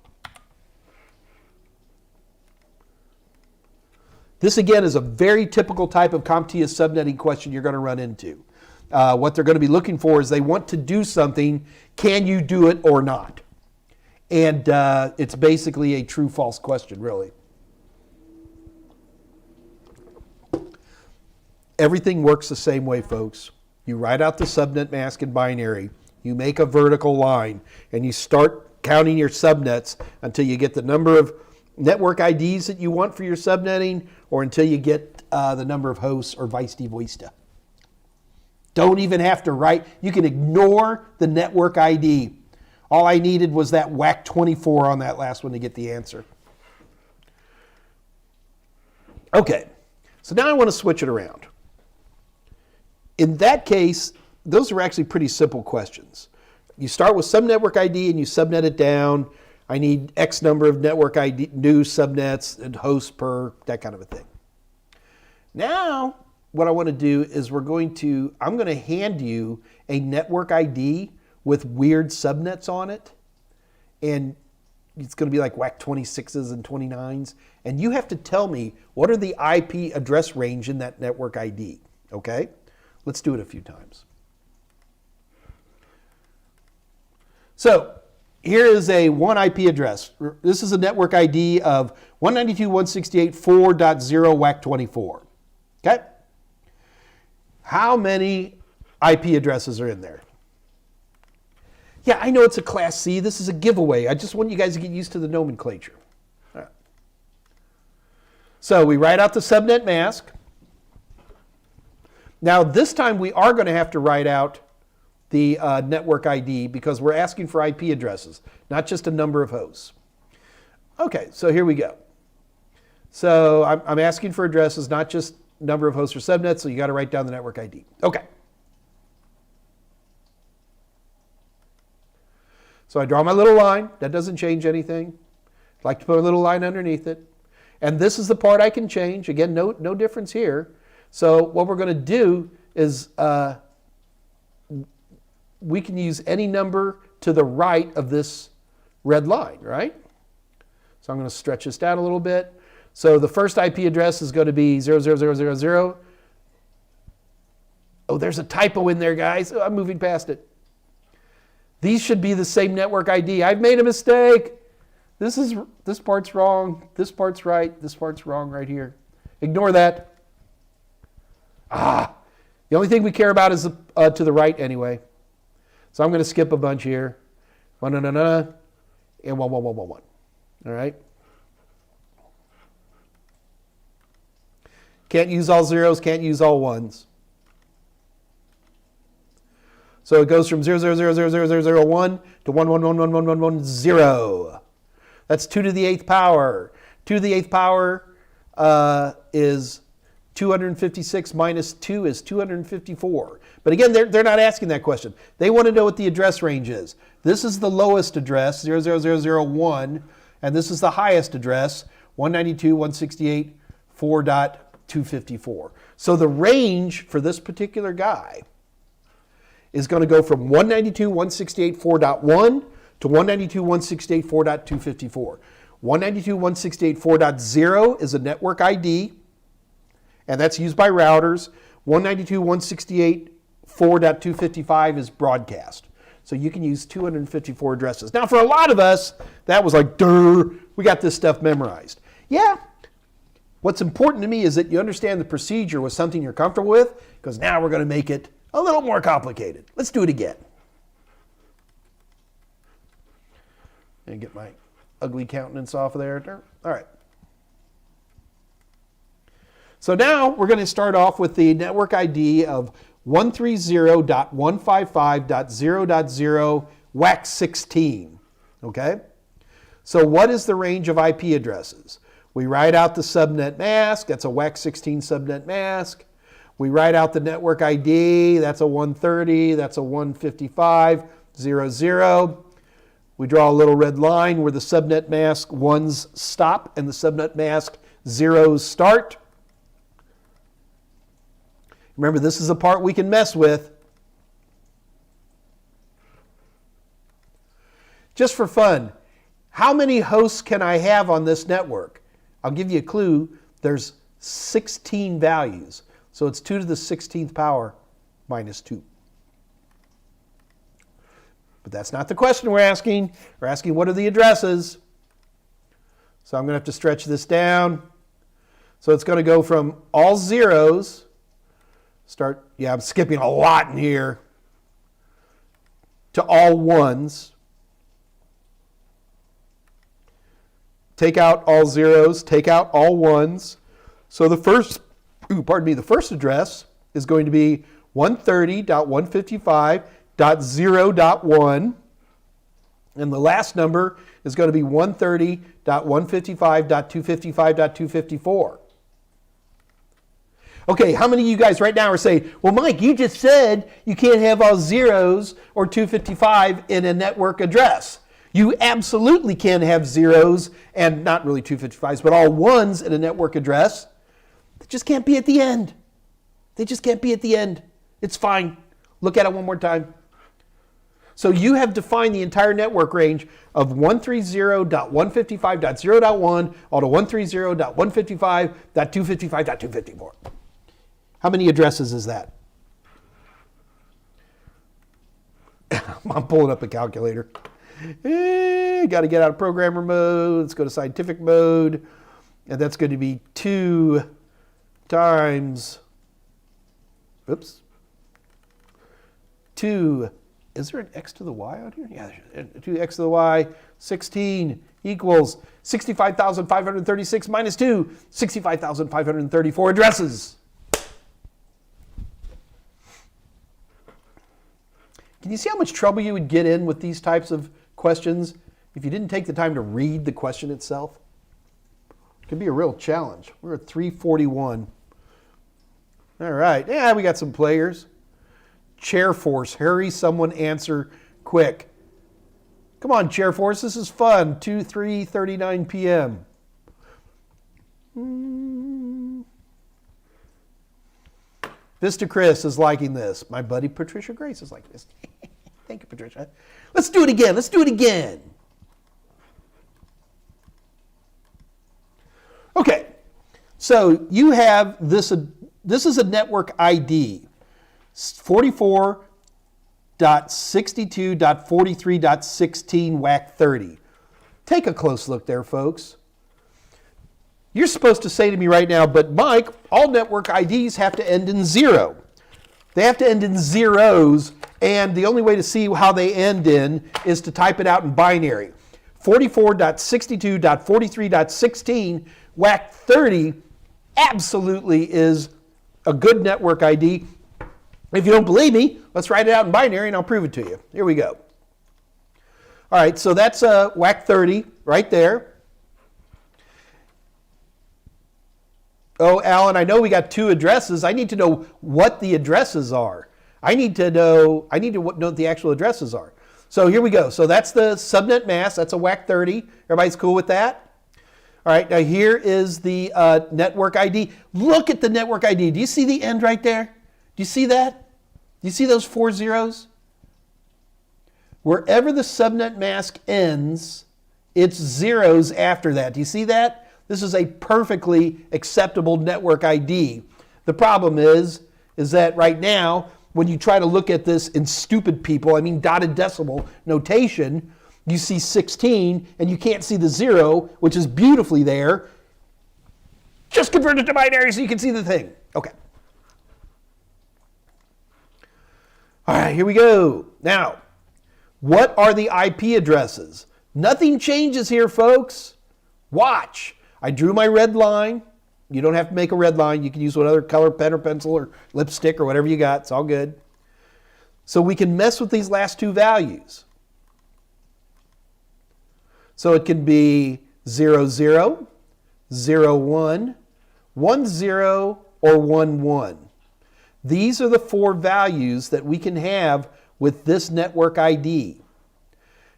This, again, is a very typical type of CompTIA subnetting question you're going to run into. What they're going to be looking for is they want to do something. Can you do it or not? And it's basically a true-false question, really. Everything works the same way, folks. You write out the subnet mask in binary. You make a vertical line, and you start counting your subnets until you get the number of network IDs that you want for your subnetting, or until you get the number of hosts, or vice versa. Don't even have to write. You can ignore the network ID. All I needed was that WAC24 on that last one to get the answer. Okay, so now I want to switch it around. in that case, those are actually pretty simple questions. You start with some network ID and you subnet it down. I need X number of network ID, new subnets and hosts per, that kind of a thing. Now, what I want to do is I'm going to hand you a network ID with weird subnets on it. And it's going to be like WAC 26s and 29s. And you have to tell me what are the IP address range in that network ID. Okay? Let's do it a few times. So here is a one IP address. This is a network ID of 192.168.4.0 WAC 24. Okay? How many IP addresses are in there? Yeah, I know it's a Class C. This is a giveaway. I just want you guys to get used to the nomenclature. All right. So we write out the subnet mask. Now this time we are going to have to write out the network ID because we're asking for IP addresses, not just a number of hosts. Okay, so here we go. So I'm asking for addresses, not just number of hosts or subnets, so you got to write down the network ID. Okay. So I draw my little line. That doesn't change anything. I'd like to put a little line underneath it. And this is the part I can change. Again, no difference here. So what we're going to do is we can use any number to the right of this red line, right? So I'm going to stretch this down a little bit. So the first IP address is going to be 00000. Oh, there's a typo in there, guys. Oh, I'm moving past it. These should be the same network ID. I've made a mistake. This part's wrong. This part's right. This part's wrong right here. Ignore that. The only thing we care about is to the right anyway. So I'm going to skip a bunch here. 1, and 1. All right. Can't use all zeros, can't use all ones. So it goes from 0000001 to 1111110. That's 2 to the 8th power. 2 to the 8th power is 256 minus 2 is 254. But again, they're not asking that question. They want to know what the address range is. This is the lowest address, 00001, and this is the highest address, 192.168.4.254. So the range for this particular guy is going to go from 192.168.4.1 to 192.168.4.254. 192.168.4.0 is a network ID, and that's used by routers. 192.168.4.255 is broadcast. So you can use 254 addresses. Now for a lot of us, that was like, durr, we got this stuff memorized. Yeah, what's important to me is that you understand the procedure was something you're comfortable with, because now we're going to make it a little more complicated. Let's do it again. And get my ugly countenance off of there. All right. So now we're going to start off with the network ID of 130.155.0.0 WAC 16. Okay? So what is the range of IP addresses? We write out the subnet mask. That's a WAC 16 subnet mask. We write out the network ID. That's a 130. That's a 155.0.0. We draw a little red line where the subnet mask 1s stop and the subnet mask 0s start. Remember, this is the part we can mess with. Just for fun, how many hosts can I have on this network? I'll give you a clue. There's 16 values. So it's 2 to the 16th power minus 2. But that's not the question we're asking. We're asking what are the addresses. So I'm going to have to stretch this down. So it's going to go from all zeros. I'm skipping a lot in here. To all ones. Take out all zeros, take out all ones. So the first address is going to be 130.155.0.1. And the last number is going to be 130.155.255.254. Okay, how many of you guys right now are saying, well, Mike, you just said you can't have all zeros or 255 in a network address. You absolutely can have zeros and not really 255s, but all ones in a network address. They just can't be at the end. They just can't be at the end. It's fine. Look at it one more time. So you have defined the entire network range of 130.155.0.1 all to 130.155.255.254. How many addresses is that? I'm pulling up a calculator. Got to get out of programmer mode. Let's go to scientific mode. And that's going to be 2 times, oops, 2, is there an x to the y out here? Yeah, 2x to the y, 16 equals 65,536 minus 2, 65,534 addresses. Can you see how much trouble you would get in with these types of questions if you didn't take the time to read the question itself? It could be a real challenge. We're at 341. All right, yeah, we got some players. Chair Force, hurry, someone answer quick. Come on, Chair Force, this is fun. 3:39 p.m. Vista Chris is liking this. My buddy Patricia Grace is like this. Thank you, Patricia. Let's do it again. Let's do it again. Okay, so you have this. This is a network ID. 44.62.43.16 WAC 30. Take a close look there, folks. You're supposed to say to me right now, but Mike, all network IDs have to end in 0. They have to end in zeros, and the only way to see how they end in is to type it out in binary. 44.62.43.16 WAC 30 absolutely is a good network ID. If you don't believe me, let's write it out in binary and I'll prove it to you. Here we go. All right, so that's WAC 30 right there. Oh, Alan, I know we got 2 addresses. I need to know what the addresses are. I need to know what the actual addresses are. So here we go. So that's the subnet mask. That's a WAC 30. Everybody's cool with that? All right, now here is the network ID. Look at the network ID. Do you see the end right there? Do you see that? Do you see those 4 zeros? Wherever the subnet mask ends, it's zeros after that. Do you see that? This is a perfectly acceptable network ID. The problem is that right now, when you try to look at this in stupid people, I mean dotted decimal notation, you see 16 and you can't see the 0, which is beautifully there. Just convert it to binary so you can see the thing. Okay. All right, here we go. Now, what are the IP addresses? Nothing changes here, folks. Watch. I drew my red line. You don't have to make a red line. You can use what other color pen or pencil or lipstick or whatever you got. It's all good. So we can mess with these last 2 values. So it can be 00, 01, 10, or 11. These are the 4 values that we can have with this network ID.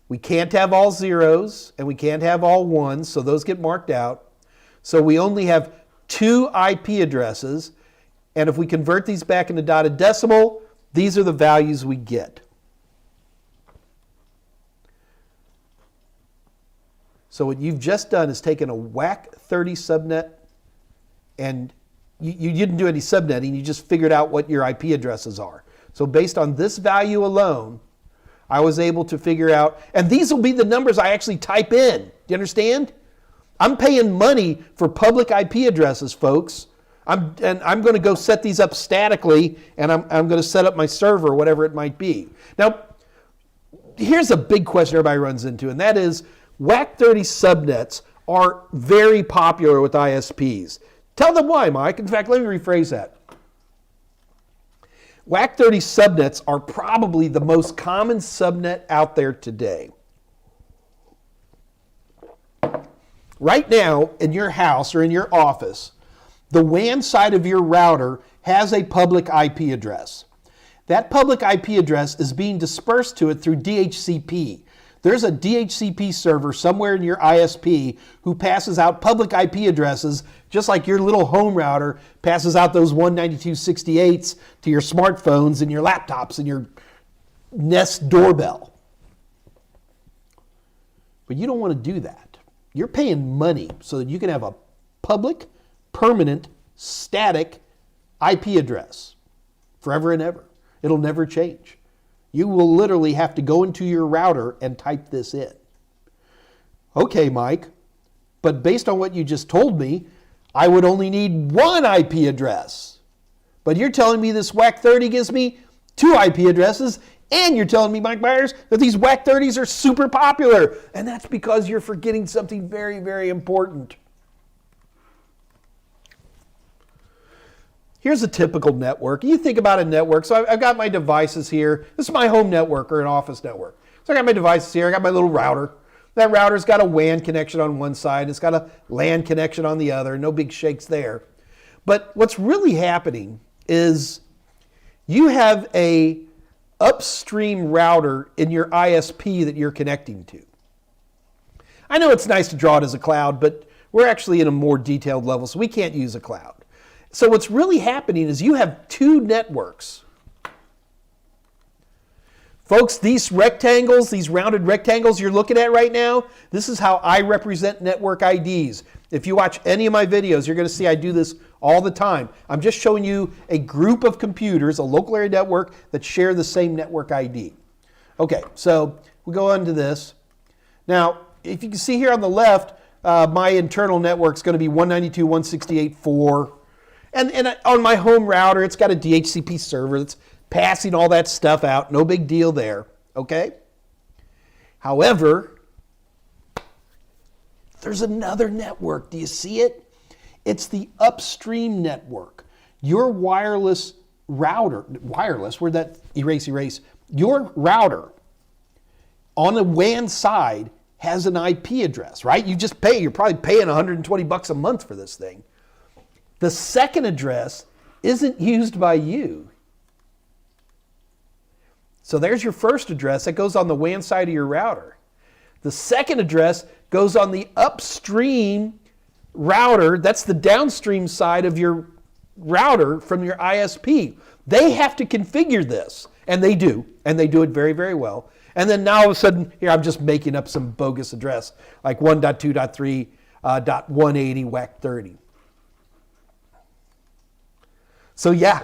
We can't have all zeros and we can't have all ones, so those get marked out. So we only have 2 IP addresses, and if we convert these back into dotted decimal, these are the values we get. So what you've just done is taken a WAC 30 subnet, and you didn't do any subnetting, you just figured out what your IP addresses are. So based on this value alone, I was able to figure out, and these will be the numbers I actually type in. Do you understand? I'm paying money for public IP addresses, folks. I'm going to go set these up statically, and I'm going to set up my server, whatever it might be. Now, here's a big question everybody runs into, and that is WAC 30 subnets are very popular with ISPs. Tell them why, Mike. In fact, let me rephrase that. WAC 30 subnets are probably the most common subnet out there today. Right now, in your house or in your office, The WAN side of your router has a public IP address. That public IP address is being dispersed to it through DHCP. There's a DHCP server somewhere in your ISP who passes out public IP addresses, just like your little home router passes out those 192.68s to your smartphones and your laptops and your Nest doorbell. But you don't want to do that. You're paying money so that you can have a public, permanent, static IP address forever and ever. It'll never change. You will literally have to go into your router and type this in. Okay, Mike, but based on what you just told me, I would only need one IP address. But you're telling me this WAC 30 gives me two IP addresses, and you're telling me, Mike Meyers, that these WAC 30s are super popular. And that's because you're forgetting something very, very important. Here's a typical network. You think about a network. So I've got my devices here. This is my home network or an office network. So I got my devices here. I got my little router. That router's got a WAN connection on one side. It's got a LAN connection on the other. No big shakes there. But what's really happening is you have a upstream router in your ISP that you're connecting to. I know it's nice to draw it as a cloud, but we're actually in a more detailed level, so we can't use a cloud. So what's really happening is you have two networks. Folks, these rectangles, these rounded rectangles you're looking at right now, this is how I represent network IDs. If you watch any of my videos, you're going to see I do this all the time. I'm just showing you a group of computers, a local area network, that share the same network ID. Okay, so we'll go on to this. Now, if you can see here on the left, my internal network is going to be 192.168.4. And on my home router, it's got a DHCP server that's passing all that stuff out. No big deal there, okay? However, there's another network. Do you see it? It's the upstream network. Your wireless router, where'd that erase? Your router on the WAN side has an IP address, right? You just pay, you're probably paying $120 a month for this thing. The second address isn't used by you. So there's your first address that goes on the WAN side of your router. The second address goes on the upstream router, that's the downstream side of your router from your ISP. They have to configure this, and they do it very, very well. And then now all of a sudden, here I'm just making up some bogus address, like 1.2.3.180 WAC 30. So yeah,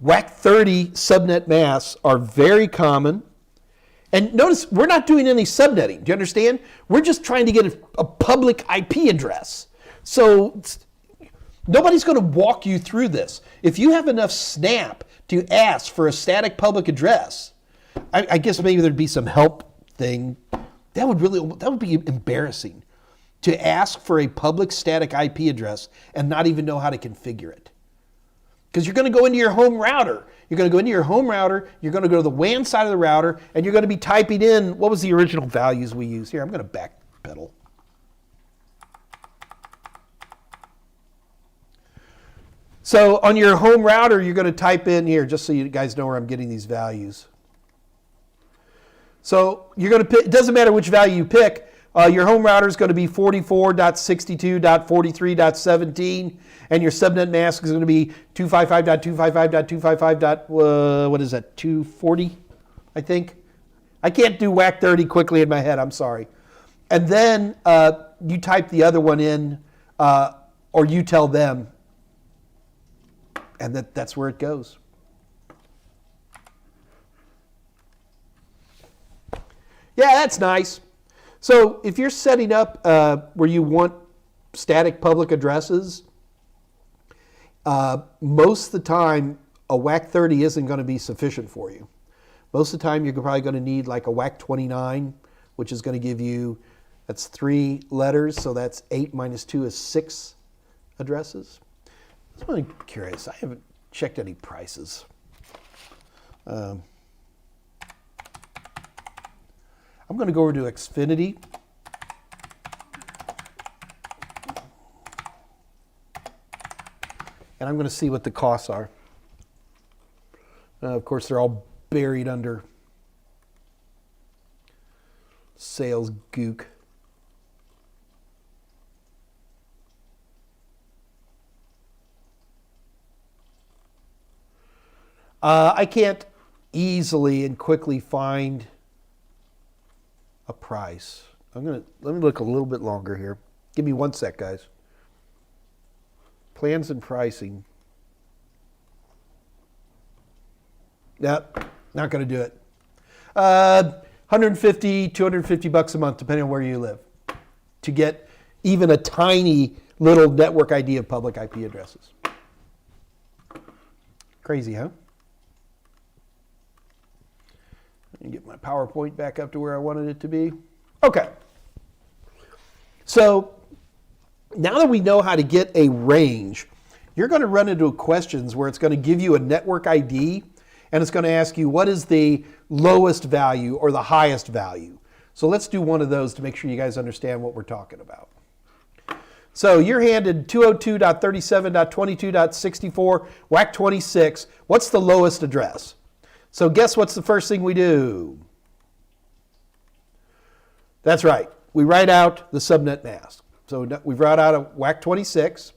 WAC 30 subnet masks are very common. And notice, we're not doing any subnetting. Do you understand? We're just trying to get a public IP address. So nobody's going to walk you through this. If you have enough snap to ask for a static public address, I guess maybe there'd be some help thing. That would be embarrassing to ask for a public static IP address and not even know how to configure it. Because you're going to go into your home router. You're going to go into your home router, you're going to go to the WAN side of the router, and you're going to be typing in, what was the original values we used? Here, I'm going to backpedal. So on your home router, you're going to type in here, just so you guys know where I'm getting these values. So you're going to pick, it doesn't matter which value you pick, your home router is going to be 44.62.43.17, and your subnet mask is going to be 255.255.255. What is that? 240, I think. I can't do WAC 30 quickly in my head. I'm sorry. And then you type the other one in, or you tell them, and that's where it goes. Yeah, that's nice. So if you're setting up where you want static public addresses, most of the time a WAC 30 isn't going to be sufficient for you. Most of the time you're probably going to need like a WAC 29, which is going to give you, that's 3 letters, so that's 8 minus 2 is 6 addresses. I'm really curious. I haven't checked any prices. I'm going to go over to Xfinity. and I'm going to see what the costs are. Of course, they're all buried under sales gook. I can't easily and quickly find a price. Let me look a little bit longer here. Give me 1 sec, guys. Plans and pricing. Nope, not going to do it. 150, 250 bucks a month, depending on where you live, to get even a tiny little network ID of public IP addresses. Crazy, huh? Let me get my PowerPoint back up to where I wanted it to be. Okay. So now that we know how to get a range, you're going to run into questions where it's going to give you a network ID and it's going to ask you what is the lowest value or the highest value. So let's do one of those to make sure you guys understand what we're talking about. So you're handed 202.37.22.64, WAC 26. What's the lowest address? So guess what's the first thing we do? That's right. We write out the subnet mask. So we write out a WAC 26.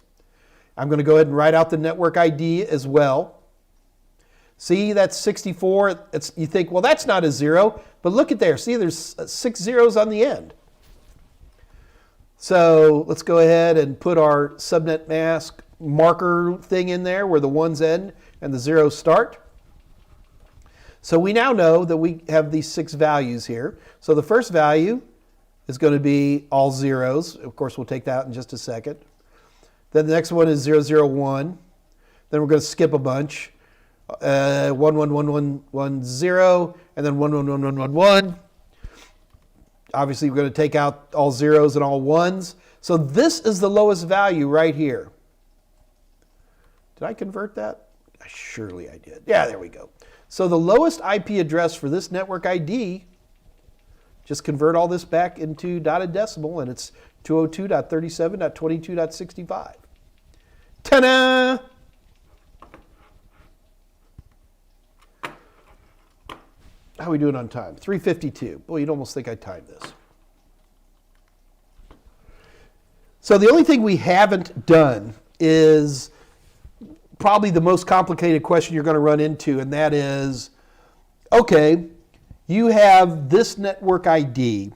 I'm going to go ahead and write out the network ID as well. See, that's 64. You think, well, that's not a 0. But look at there. See, there's 6 zeros on the end. So let's go ahead and put our subnet mask marker thing in there where the 1s end and the 0s start. So we now know that we have these 6 values here. So the first value is going to be all zeros. Of course, we'll take that out in just a second. Then the next one is 001. Then we're going to skip a bunch. 111110, and then 111111. Obviously, we're going to take out all zeros and all ones. So this is the lowest value right here. Did I convert that? Surely I did. Yeah, there we go. So the lowest IP address for this network ID, just convert all this back into dotted decimal, and it's 202.37.22.65. Ta-da! How are we doing on time? 3:52. Boy, you'd almost think I timed this. So the only thing we haven't done is probably the most complicated question you're going to run into, and that is, okay, you have this network ID.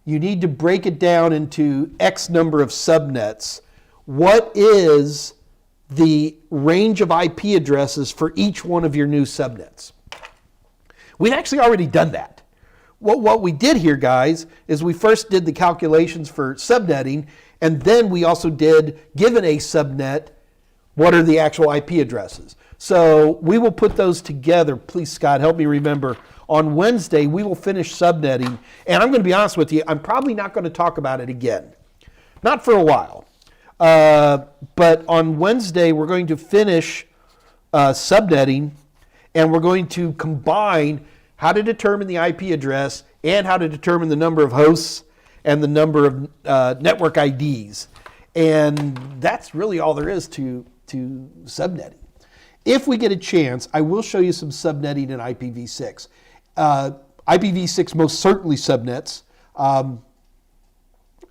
You need to break it down into X number of subnets. What is the range of IP addresses for each one of your new subnets? We've actually already done that. What we did here, guys, is we first did the calculations for subnetting, and then we also did, given a subnet, what are the actual IP addresses? So we will put those together. Please, Scott, help me remember. On Wednesday, we will finish subnetting, and I'm going to be honest with you, I'm probably not going to talk about it again. Not for a while. But on Wednesday, we're going to finish subnetting, and we're going to combine how to determine the IP address and how to determine the number of hosts and the number of network IDs. And that's really all there is to subnetting. If we get a chance, I will show you some subnetting in IPv6. IPv6 most certainly subnets,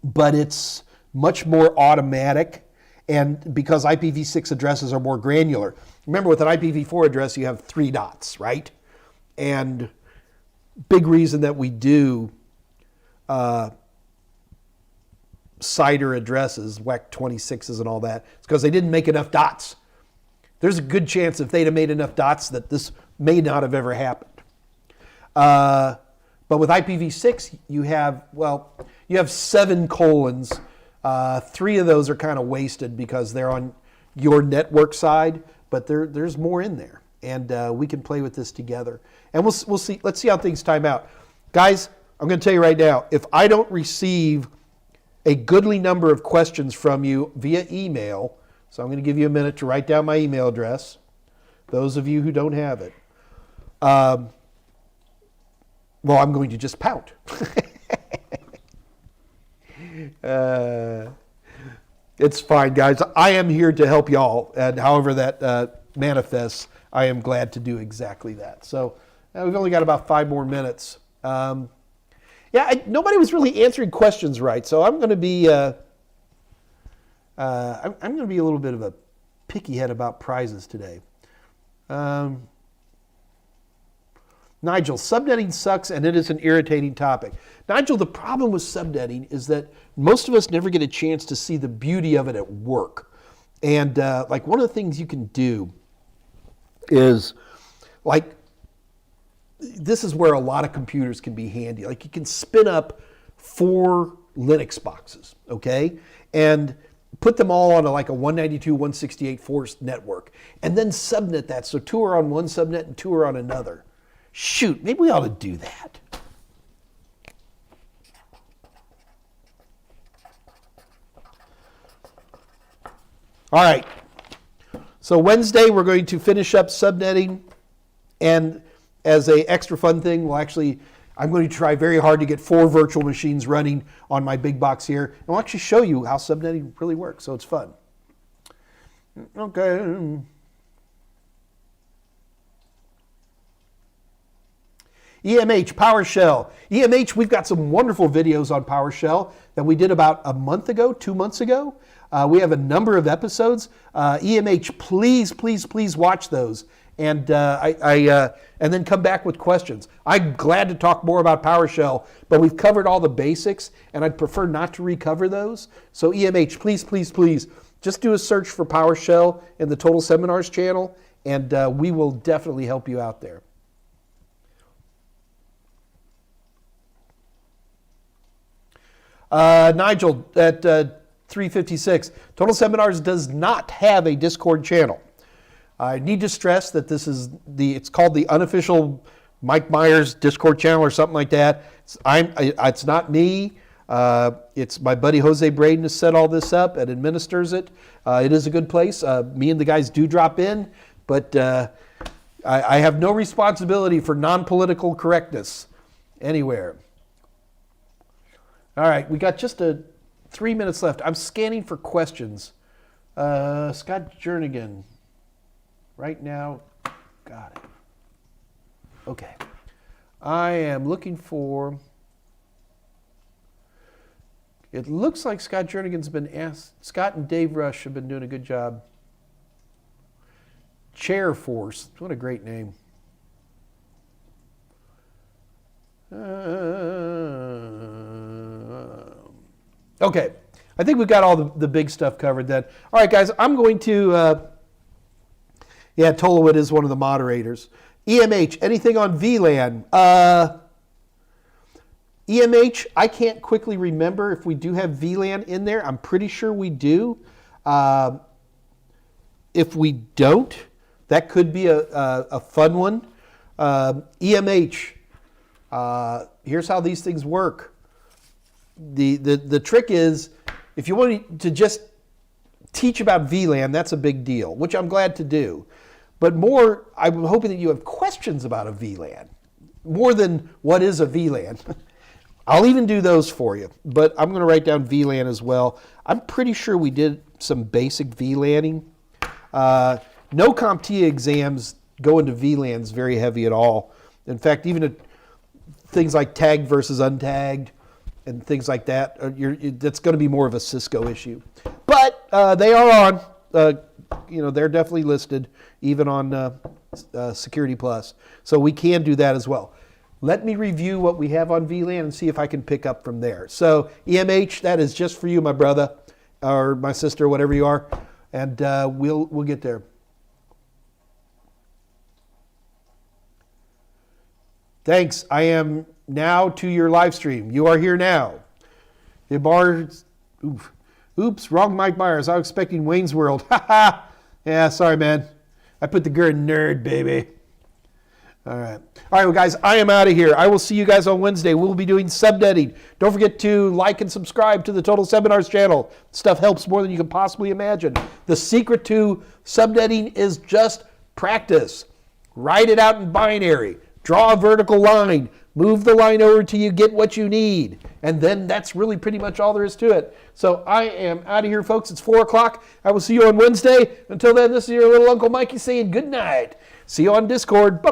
but it's much more automatic, and because IPv6 addresses are more granular. Remember, with an IPv4 address, you have 3 dots, right? And big reason that we do CIDR addresses, WAC 26s and all that, is because they didn't make enough dots. There's a good chance if they'd have made enough dots that this may not have ever happened. But with IPv6, you have 7 colons. 3 of those are kind of wasted because they're on your network side, but there's more in there, and we can play with this together. And we'll see. Let's see how things time out, guys. I'm going to tell you right now, if I don't receive a goodly number of questions from you via email, so I'm going to give you a minute to write down my email address. Those of you who don't have it, well, I'm going to just pout. It's fine, guys. I am here to help y'all, and however that manifests, I am glad to do exactly that. So we've only got about 5 more minutes. Nobody was really answering questions right, so I'm going to be I'm going to be a little bit of a picky head about prizes today. Nigel, subnetting sucks and it is an irritating topic. Nigel, the problem with subnetting is that most of us never get a chance to see the beauty of it at work. And like one of the things you can do is like, this is where a lot of computers can be handy. Like you can spin up 4 Linux boxes, okay? And put them all on like a 192.168.4 network. And then subnet that. So 2 are on one subnet and 2 are on another. Shoot, maybe we ought to do that. All right. So Wednesday, we're going to finish up subnetting. And as an extra fun thing, I'm going to try very hard to get 4 virtual machines running on my big box here. And we'll actually show you how subnetting really works. So it's fun. Okay. EMH, PowerShell. EMH, we've got some wonderful videos on PowerShell that we did about a month ago, 2 months ago. We have a number of episodes. EMH, please watch those. And and then come back with questions. I'm glad to talk more about PowerShell, but we've covered all the basics, and I'd prefer not to recover those. So EMH, please, just do a search for PowerShell in the Total Seminars channel, and we will definitely help you out there. Nigel at 356, Total Seminars does not have a Discord channel. I need to stress that it's called the unofficial Mike Meyers Discord channel or something like that. It's not me. It's my buddy Jose Braden has set all this up and administers it. It is a good place. Me and the guys do drop in, but I have no responsibility for non-political correctness anywhere. All right, we got just 3 minutes left. I'm scanning for questions. Scott Jernigan. Right now, got it. Okay. I am looking for, it looks like Scott Jernigan's been asked, Scott and Dave Rush have been doing a good job. Chair Force, what a great name. Okay, I think we've got all the big stuff covered then. All right, guys, I'm going to, Tolowit is one of the moderators. EMH, anything on VLAN? EMH, I can't quickly remember if we do have VLAN in there. I'm pretty sure we do. If we don't, that could be a fun one. EMH, here's how these things work. The trick is, if you want to just teach about VLAN, that's a big deal, which I'm glad to do. But more, I'm hoping that you have questions about a VLAN, more than what is a VLAN. I'll even do those for you, but I'm going to write down VLAN as well. I'm pretty sure we did some basic VLANing. No CompTIA exams go into VLANs very heavy at all. In fact, even things like tagged versus untagged and things like that, that's going to be more of a Cisco issue. But they are on. They're definitely listed even on Security Plus. So we can do that as well. Let me review what we have on VLAN and see if I can pick up from there. So EMH, that is just for you, my brother, or my sister, whatever you are, and we'll get there. Thanks. I am now to your live stream. You are here now. Oops, wrong Mike Myers. I was expecting Wayne's World. Yeah, sorry, man. I put the GERD nerd, baby. All right, well, guys, I am out of here. I will see you guys on Wednesday. We'll be doing subnetting. Don't forget to like and subscribe to the Total Seminars channel. Stuff helps more than you can possibly imagine. The secret to subnetting is just practice. Write it out in binary. Draw a vertical line. move the line over till you get what you need. And then that's really pretty much all there is to it. So I am out of here, folks. It's 4 o'clock. I will see you on Wednesday. Until then, this is your little Uncle Mikey saying good night. See you on Discord. Bye-bye.